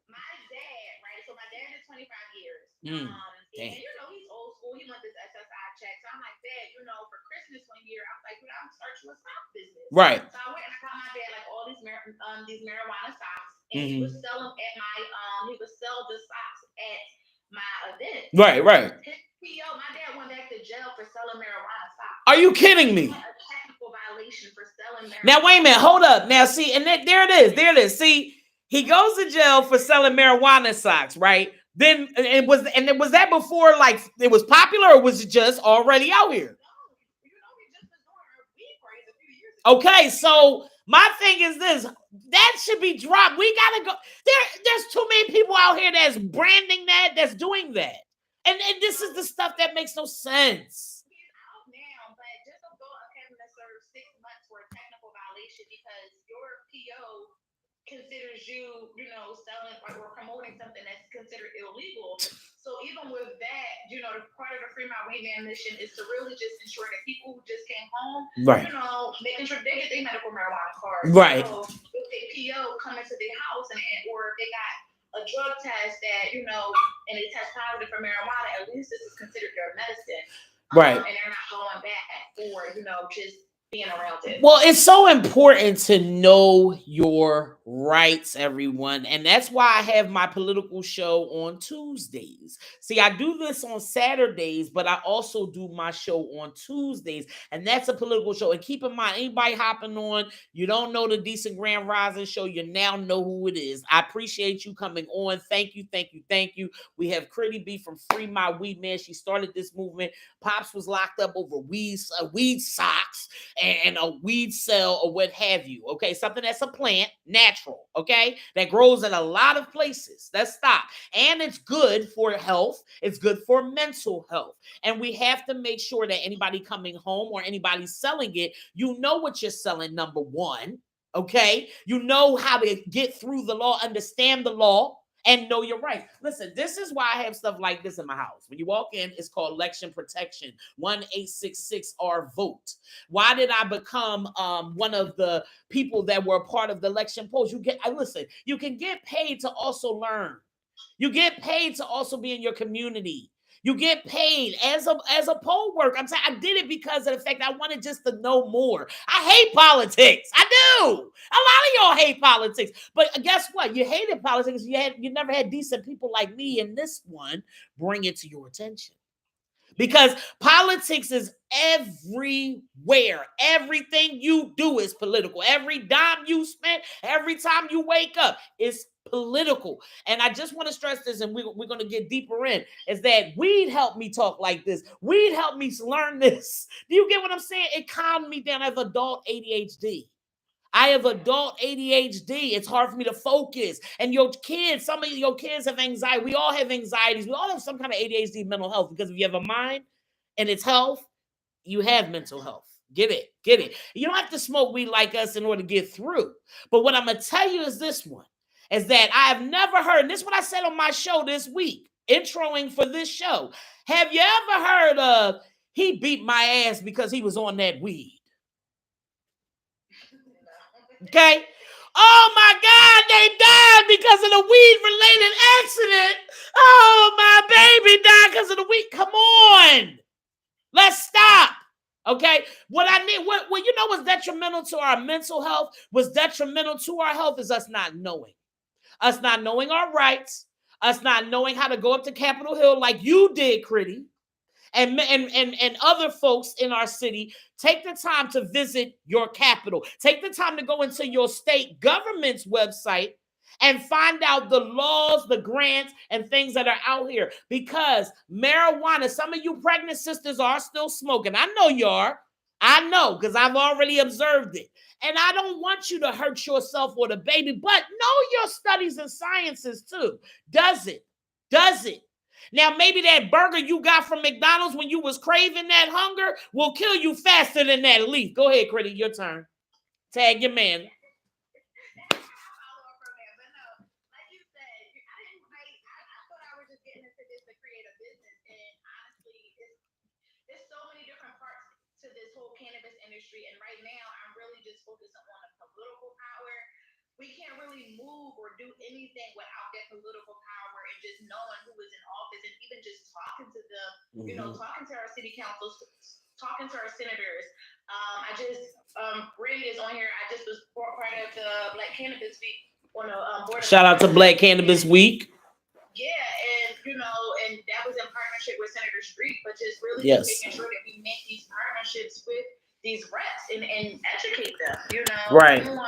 My dad, right? So my dad is 25 years. And he's old school. He wants this SSI check. So I'm like, Dad, for Christmas one year, I was like, I'm gonna start you a sock business.
Right.
So I went and I got my dad like all these marijuana socks, and he would sell them at he would sell the socks at my event.
Right.
His PO, my dad went back to jail for selling marijuana socks.
Are you kidding me?
A technical violation for selling marijuana.
Now wait a minute, hold up. Now see, and there it is. See, he goes to jail for selling marijuana socks, right? Then was that before like it was popular, or was it just already out here?
He just was doing a weed craze a few years ago.
Okay, so my thing is this: that should be dropped. We gotta go. There's too many people out here that's branding that's doing that, and this is the stuff that makes no sense.
He's out now, but just the thought of having to serve 6 months for a technical violation because your PO considers you, selling or promoting something that's considered illegal. So even with that, the part of the Free My Weed Man mission is to really just ensure that people who just came home,
right,
making sure they get their medical marijuana card.
Right.
So if they PO come into their house or if they got a drug test that, and they test positive for marijuana, at least this is considered their medicine.
Right.
And they're not going back or, just being around it.
Well, it's so important to know your rights, everyone. And that's why I have my political show on Tuesdays. See, I do this on Saturdays, but I also do my show on Tuesdays. And that's a political show. And keep in mind, anybody hopping on, you don't know the Decent Grand Rising show, you now know who it is. I appreciate you coming on. Thank you. We have Critty B from Free My Weed Man. She started this movement. Pops was locked up over weed socks and a weed cell or what have you. Okay, something that's a plant, natural, okay, that grows in a lot of places. Let's stop. And it's good for health. It's good for mental health. And we have to make sure that anybody coming home or anybody selling it, you know what you're selling, number one. Okay, you know how to get through the law, understand the law, and know your rights. Listen, this is why I have stuff like this in my house. When you walk in, it's called election protection, 1-866-R-VOTE. Why did I become one of the people that were a part of the election polls? You can get paid to also learn. You get paid to also be in your community. You get paid as a poll worker. I'm saying I did it because of the fact I wanted just to know more. I hate politics. I do. A lot of y'all hate politics. But guess what? You hated politics. You never had decent people like me and this one bring it to your attention. Because politics is everywhere. Everything you do is political. Every dime you spend, every time you wake up, is political. And I just want to stress this, and we're going to get deeper in, is that weed helped me talk like this. Weed helped me learn this. Do you get what I'm saying? It calmed me down. I have adult ADHD. It's hard for me to focus. And some of your kids have anxiety. We all have anxieties. We all have some kind of ADHD, mental health, because if you have a mind and it's health, you have mental health. Get it. You don't have to smoke weed like us in order to get through. But what I'm going to tell you is this one, is that I have never heard, and this is what I said on my show this week, introing for this show. Have you ever heard of, he beat my ass because he was on that weed? Okay. Oh my God, they died because of the weed-related accident. Oh, my baby died because of the weed. Come on. Let's stop. Okay. What you know what's detrimental to our mental health, what's detrimental to our health is us not knowing. Us not knowing our rights, us not knowing how to go up to Capitol Hill like you did, Critty. And other folks in our city, take the time to visit your capital. Take the time to go into your state government's website and find out the laws, the grants, and things that are out here. Because marijuana, some of you pregnant sisters are still smoking. I know you are. I know, because I've already observed it. And I don't want you to hurt yourself or the baby, but know your studies and sciences too. Does it? Does it? Now, maybe that burger you got from McDonald's when you was craving that hunger will kill you faster than that leaf. Go ahead, Critty, your turn. Tag your man.
Industry, and right now I'm really just focusing on the political power. We can't really move or do anything without that political power and just knowing who is in office and even just talking to them, you know, talking to our city councils, talking to our senators. I just Brady is on here. I just was part of the Black Cannabis Week on the board.
Shout out to Black Cannabis Week.
Yeah, and you know, and that was in partnership with Senator Street, but just really just making sure that we make these partnerships with these reps and educate them, you know,
right,
on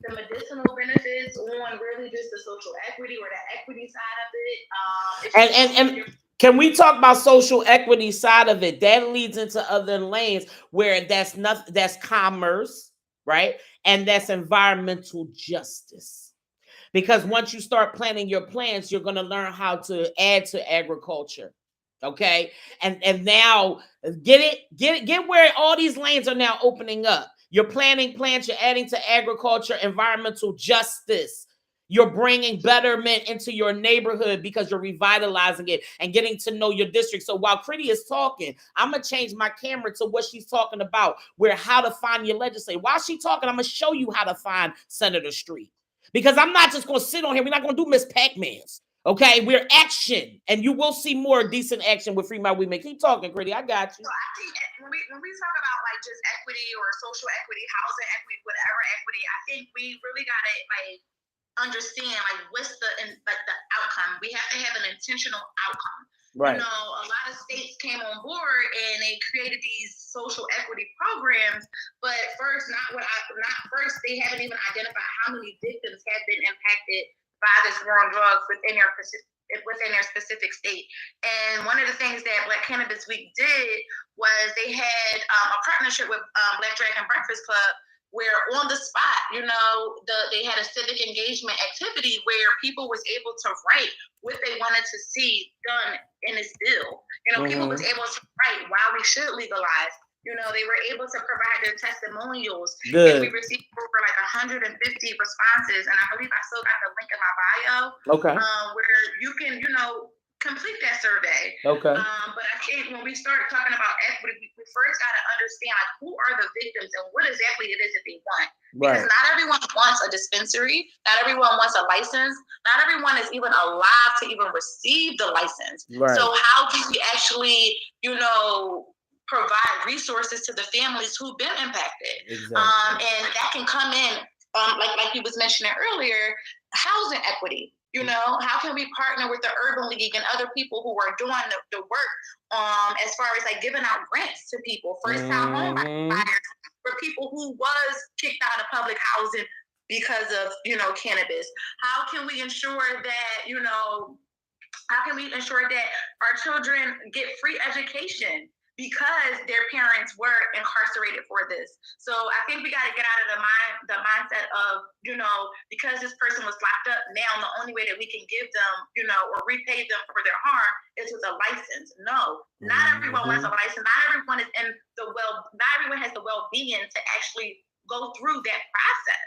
the medicinal benefits, on really just the social equity or the equity side
of it. And can we talk about social equity side of it? That leads into other lanes where that's commerce, right? And that's environmental justice. Because once you start planning your plans, you're going to learn how to add to agriculture. Okay. And now get where all these lanes are now opening up. You're planning plans, you're adding to agriculture, environmental justice. You're bringing betterment into your neighborhood because you're revitalizing it and getting to know your district. So while Critty is talking, I'm going to change my camera to what she's talking about, where how to find your legislator. While she's talking, I'm going to show you how to find Senator Street. Because I'm not just going to sit on here. We're not going to do Miss Pac-Man's. Okay, we're action, and you will see more decent action with Free My Women. Keep talking, Critty. I got you.
So I think when we talk about like just equity or social equity, housing equity, whatever equity, I think we really got to like understand like what's the outcome. We have to have an intentional outcome. Right. You know, a lot of states came on board and they created these social equity programs, but first, they haven't even identified how many victims have been impacted by this war on drugs within their specific state. And one of the things that Black Cannabis Week did was they had a partnership with Black Dragon Breakfast Club, where on the spot, you know, they had a civic engagement activity where people was able to write what they wanted to see done in this bill. You know, people was able to write why we should legalize. You know, they were able to provide their testimonials. Good. And we received over like 150 responses. And I believe I still got the link in my bio.
Okay.
Where you can, you know, complete that survey.
Okay.
But I think when we start talking about equity, we first got to understand like who are the victims and what exactly it is that they want. Because not everyone wants a dispensary. Not everyone wants a license. Not everyone is even alive to even receive the license. Right. So how do we actually, you know, provide resources to the families who've been impacted? Exactly. And that can come in, like you was mentioning earlier, housing equity. You know, how can we partner with the Urban League and other people who are doing the work as far as like giving out grants to people, first-time home buyers, for people who was kicked out of public housing because of, you know, cannabis? How can we ensure that, you know, our children get free education because their parents were incarcerated for this? So I think we got to get out of the mindset of, you know, because this person was locked up, now the only way that we can give them, you know, or repay them for their harm is with a license. No, not everyone wants a license. Not everyone has the well-being to actually go through that process.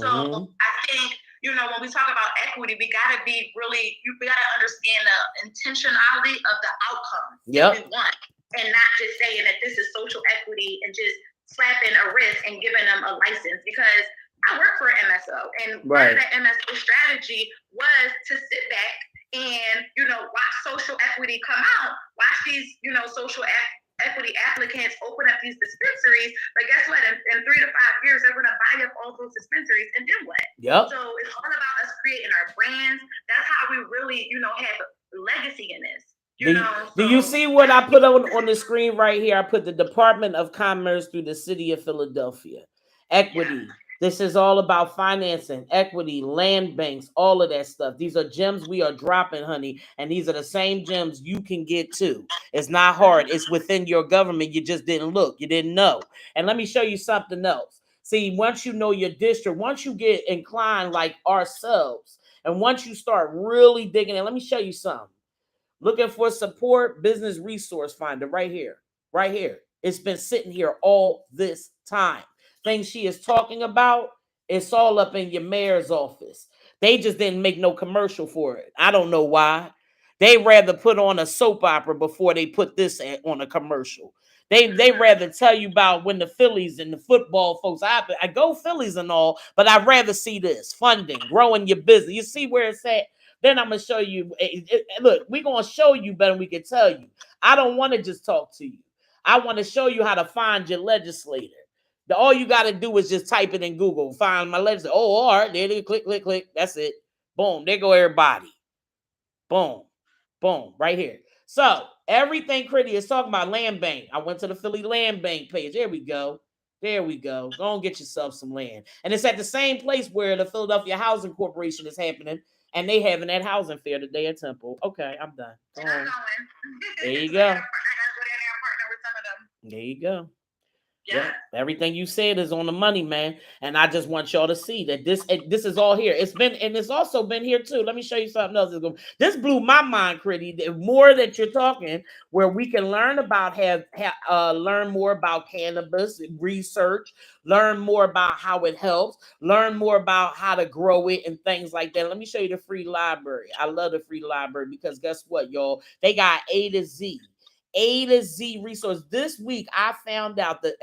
So I think, you know, when we talk about equity, we got to understand the intentionality of the outcome that we want. And not just saying that this is social equity and just slapping a wrist and giving them a license. Because I work for an MSO, and part of that MSO strategy was to sit back and, watch social equity come out, watch these, social equity applicants open up these dispensaries. But guess what? In 3 to 5 years, they're going to buy up all those dispensaries, and then what?
Yep.
So it's all about us creating our brands. That's how we really, have legacy in this.
Do you see what I put on the screen right here? I put the Department of Commerce through the City of Philadelphia. Equity. Yeah. This is all about financing, equity, land banks, all of that stuff. These are gems we are dropping, honey. And these are the same gems you can get too. It's not hard. It's within your government. You just didn't look. You didn't know. And let me show you something else. See, once you know your district, once you get inclined like ourselves, and once you start really digging in, let me show you something. Looking for support, business resource finder right here, right here. It's been sitting here all this time. Things she is talking about, it's all up in your mayor's office. They just didn't make no commercial for it. I don't know why. They rather put on a soap opera before they put this on a commercial. They rather tell you about when the Phillies and the football folks, I go Phillies and all, but I'd rather see this funding, growing your business. You see where it's at? Then I'm going to show you. Look, we're going to show you better than we can tell you. I don't want to just talk to you. I want to show you how to find your legislator. All you got to do is just type it in Google. Find my legislator. Oh, all right. There you click, click, click. That's it. Boom. There go everybody. Boom. Boom. Right here. So everything Critty is talking about land bank. I went to the Philly land bank page. There we go. There we go. Go and get yourself some land. And it's at the same place where the Philadelphia Housing Corporation is happening. And they having that housing fair today at Temple. Okay, I'm done. There you go. There you go. Yeah. Everything you said is on the money, man. And I just want y'all to see that this is all here. It's been, and it's also been here too. Let me show you something else. This blew my mind, Critty. The more that you're talking, where we can learn about learn more about cannabis research, learn more about how it helps, learn more about how to grow it and things like that. Let me show you the free library. I love the free library because guess what, y'all? They got A to Z resource. This week, I found out that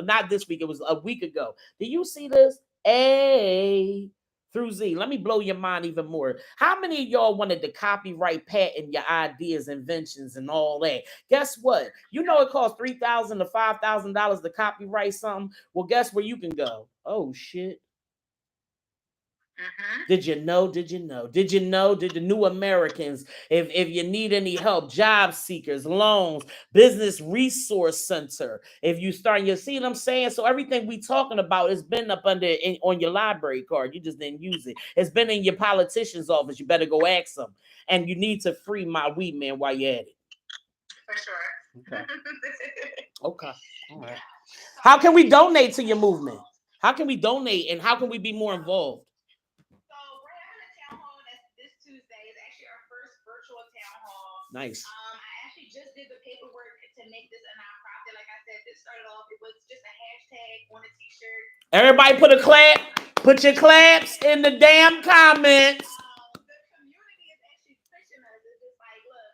not this week, it was a week ago. Do you see this? A through Z. Let me blow your mind even more. How many of y'all wanted to copyright patent your ideas, inventions, and all that? Guess what? You know it costs $3,000 to $5,000 to copyright something. Well, guess where you can go? Oh shit. Did you know? Did the new Americans, if you need any help, job seekers, loans, business resource center, if you start, you see what I'm saying? So everything we talking about has been up on your library card. You just didn't use it. It's been in your politician's office. You better go ask them. And you need to free my weed man while you're at it.
For sure.
Okay. Okay. All right. How can we donate to your movement? How can we donate and how can we be more involved? Nice.
I actually just did the paperwork to make this a nonprofit. Like I said, this started off, it was just a hashtag on a t-shirt.
Everybody put a clap. Put your claps in the damn comments.
The community is actually pushing us. It's just like, look,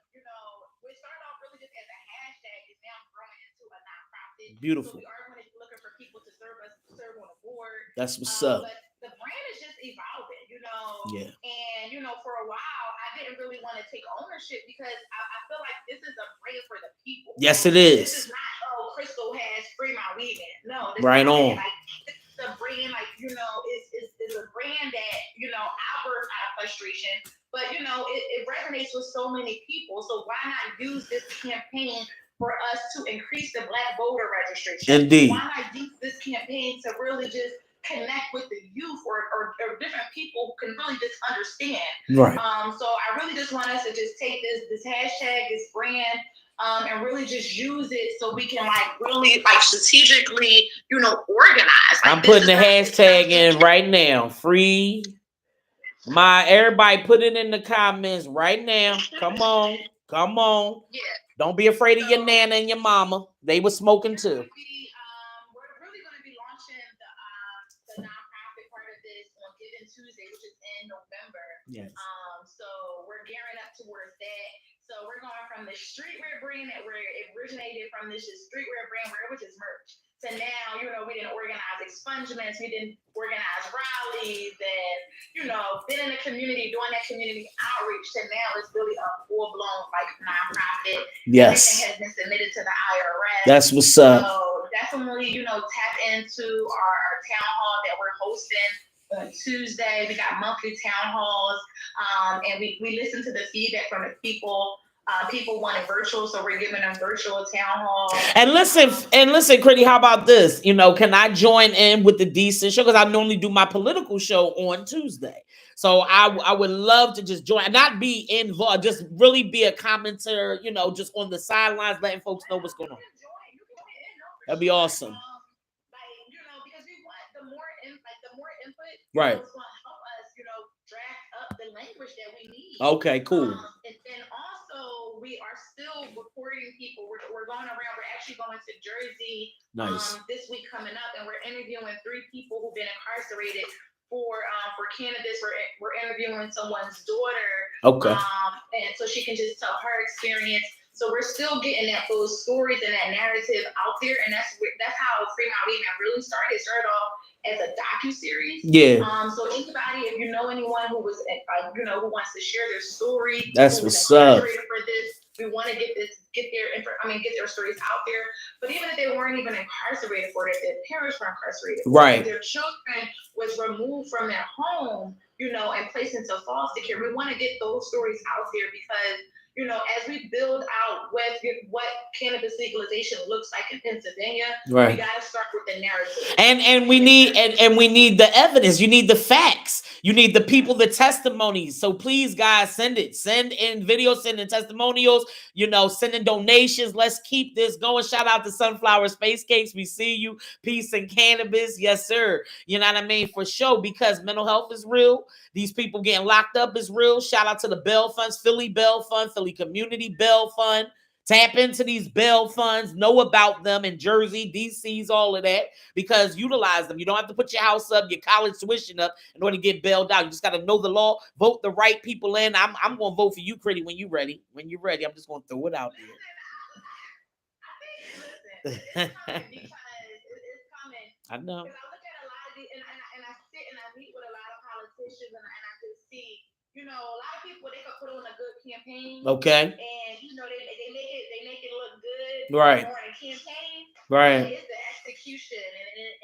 we started off really just as a hashtag. It's now growing into a nonprofit.
Beautiful.
So we are looking for people to serve on a board.
That's what's up.
But the brand is just evolving,
Yeah.
And, for a while, I didn't really want to take ownership because I feel like this is a brand for the people.
Yes, it is.
This is not, Crystal has Free My Weed Man. No.
Right on.
This is a brand, is a brand that, I birth out of frustration. But, it resonates with so many people. So why not use this campaign for us to increase the Black voter registration?
Indeed.
Why not use this campaign to really just connect with the youth or different people who can really just understand.
Right.
So I really just want us to just take this hashtag, this brand, and really just use it so we can really strategically, organize.
I'm putting the hashtag in right now. Free my everybody put it in the comments right now. Come on.
Yeah.
Don't be afraid of your nana and your mama. They were smoking too.
We're really going to be launching the nonprofit part of this on Giving Tuesday, which is in November.
Yes.
So we're gearing up towards that. So we're going from the streetwear brand that where it originated from this just streetwear brand which is merch. So now, we didn't organize expungements, we didn't organize rallies, and been in the community doing that community outreach. So now it's really a full-blown nonprofit.
Yes.
Everything has been submitted to the IRS.
That's what's up.
So definitely, tap into our town hall that we're hosting on Tuesday. We got monthly town halls, and we listen to the feedback from the people. People wanted virtual, so we're giving them virtual town halls.
And listen, Critty, how about this? Can I join in with the Decent show? Because I normally do my political show on Tuesday. So I would love to just join, not be involved, just really be a commentator, just on the sidelines, letting folks know what's going on. That'd be awesome.
Because we want the more input,
right?
It's going to help us, draft up the language that we need.
Okay, cool.
And also, we are still recording people. We're going around. We're actually going to Jersey this week coming up, and we're interviewing 3 people who've been incarcerated for cannabis. We're interviewing someone's daughter.
Okay.
And so she can just tell her experience. So we're still getting those stories and that narrative out there, and that's how Free My Weed Man really started. It started off as a docu-series.
Yeah.
So anybody, if you know anyone who was, who wants to share their story,
that's what's up.
For this, we want to get their stories out there. But even if they weren't even incarcerated for it, if their parents were incarcerated,
right?
If their children was removed from their home, and placed into foster care, we want to get those stories out there because. As we build out what cannabis legalization looks like in Pennsylvania, right. We got to start with the narrative.
And we need the evidence. You need the facts. You need the people, the testimonies. So please, guys, send in videos, send in testimonials, send in donations. Let's keep this going. Shout out to Sunflower Space Cakes. We see you. Peace and cannabis. Yes, sir. You know what I mean? For sure, because mental health is real. These people getting locked up is real. Shout out to the Bell Funds, Philly Bell Fund, Philly Community Bell Fund. Tap into these Bell Funds. Know about them in Jersey, DC's, all of that, because utilize them. You don't have to put your house up, your college tuition up in order to get bailed out. You just got to know the law, vote the right people in. I'm going to vote for you, Critty, when you're ready. When you're ready, I'm just going to throw it out
there. It's coming because it's coming.
I know.
Because I look at a lot of these, and I sit and I meet with a lot of politicians, and I just see, a lot of people, they could put on a good campaign.
Okay.
And they make it look good.
Right.
During a campaign.
Right.
It's the execution,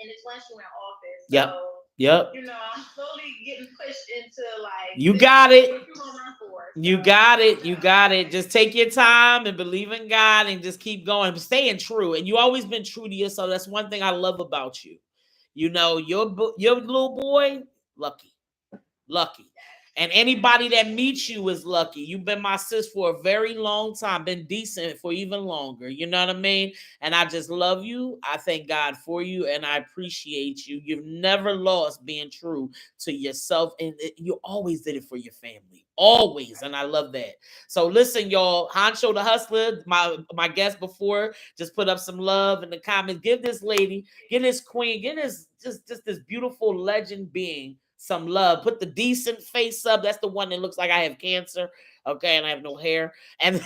and it's once you're in office.
Yep.
So,
yep.
I'm slowly getting pushed into
you got it.
What you gonna run for?
You got it. You got it. Just take your time and believe in God and just keep going. Staying true. And you always been true to yourself. That's one thing I love about you. Your little boy, lucky. And anybody that meets you is lucky. You've been my sis for a very long time, been decent for even longer. You know what I mean? And I just love you. I thank God for you, and I appreciate you. You've never lost being true to yourself, and you always did it for your family. Always. And I love that. So listen, y'all, Honcho the Hustler, my guest before, just put up some love in the comments. Give this lady, give this queen, give this just this beautiful legend being some love. Put the Decent face up. That's the one that looks like I have cancer. Okay, and I have no hair. And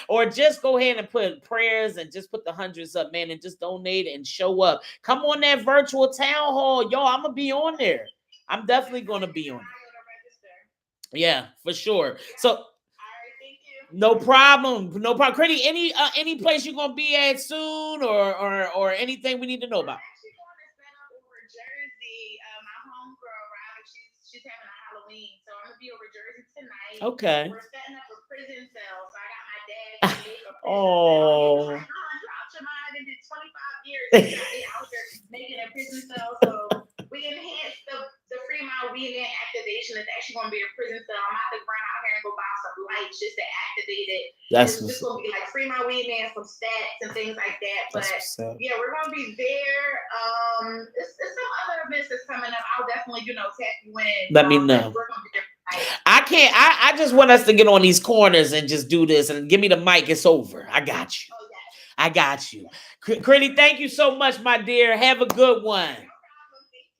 or just go ahead and put prayers and just put the hundreds up, man, and just donate and show up. Come on that virtual town hall. Y'all, I'm gonna be on there. I'm definitely gonna be on it. Yeah, for sure. So no problem. Critty, any place you're gonna be at soon or anything we need to know about?
She's having a Halloween, so I'm gonna be over Jersey tonight.
Okay.
We're setting up a prison cell, so I got my dad to make a prison
cell.
Like, you're out your mind. It did 25 years. They out there making a prison cell, so we enhanced the Free My Weed Man activation. It's actually gonna be a prison cell. I'm about to run out here and go buy some lights just to activate it. It's just gonna be like Free My Weed Man, some stats and things like that. But yeah, we're gonna be there. It's some other events that's coming up. I'll definitely, tap you in.
Let me know. I just want us to get on these corners and just do this and give me the mic. It's over. I got you.
Oh, yes.
I got you. Critty, thank you so much, my dear. Have a good one.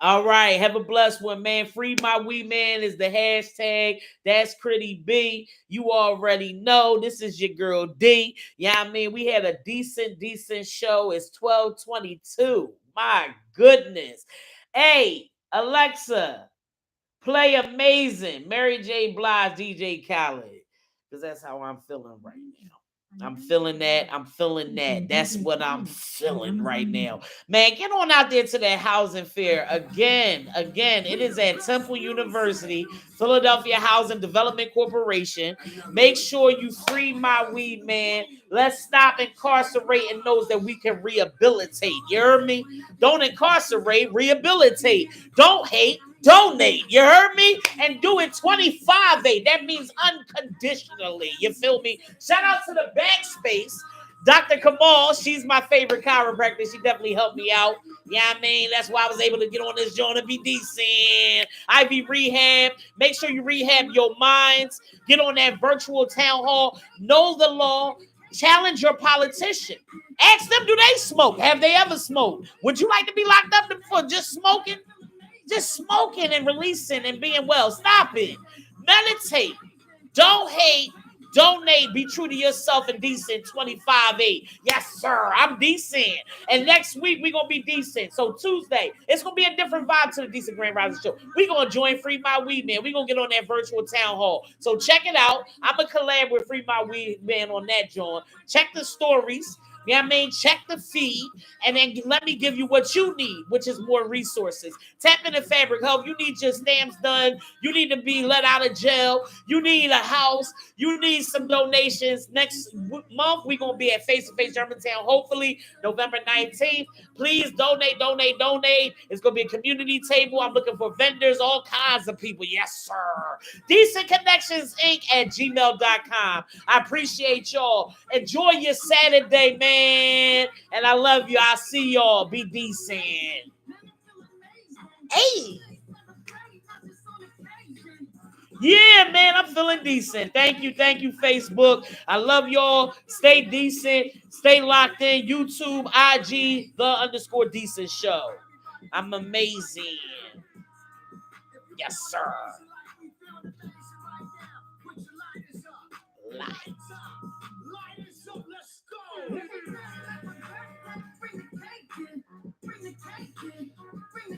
All right. Have a blessed one, man. Free my wee man is the hashtag. That's Critty B. You already know. This is your girl D. Yeah, I mean, we had a decent show. It's 12:22. My goodness. Hey, Alexa, play Amazing. Mary J. Blige, DJ Khaled. Because that's how I'm feeling right now. I'm feeling that. I'm feeling that. That's what I'm feeling right now. Man, get on out there to that housing fair. Again, it is at Temple University, Philadelphia Housing Development Corporation. Make sure you free my weed, man. Let's stop incarcerating those that we can rehabilitate. You heard me? Don't incarcerate, rehabilitate. Don't hate, donate. You heard me? And do it 25-8. That means unconditionally. You feel me? Shout out to the Backspace. Dr. Kamal, she's my favorite chiropractor. She definitely helped me out. Yeah, I mean, that's why I was able to get on this joint and be decent. IV Rehab. Make sure you rehab your minds. Get on that virtual town hall. Know the law. Challenge your politician. Ask them, do they smoke? Have they ever smoked? Would you like to be locked up for just smoking? Just smoking and releasing and being well. Stop it. Meditate. Don't hate. Donate. Be true to yourself and decent 25-8. Yes, sir. I'm decent. And next week, we're going to be decent. So Tuesday, it's going to be a different vibe to the Decent Grand Rising Show. We're going to join Free My Weed Man. We're going to get on that virtual town hall. So check it out. I'm going to collab with Free My Weed Man on that joint. Check the stories. You know what I mean? Check the feed, and then let me give you what you need, which is more resources. Tap into Fabric Help. You need your stamps done. You need to be let out of jail. You need a house. You need some donations. Next month, we're going to be at Face to Face Germantown, hopefully November 19th. Please donate. It's going to be a community table. I'm looking for vendors, all kinds of people. Yes, sir. Decent Connections Inc. at gmail.com. I appreciate y'all. Enjoy your Saturday, man. And I love you. I'll see y'all. Be decent. Hey. Yeah, man, I'm feeling decent. Thank you, Facebook. I love y'all. Stay decent. Stay locked in. YouTube, IG, _decent show. I'm amazing. Yes, sir. Light.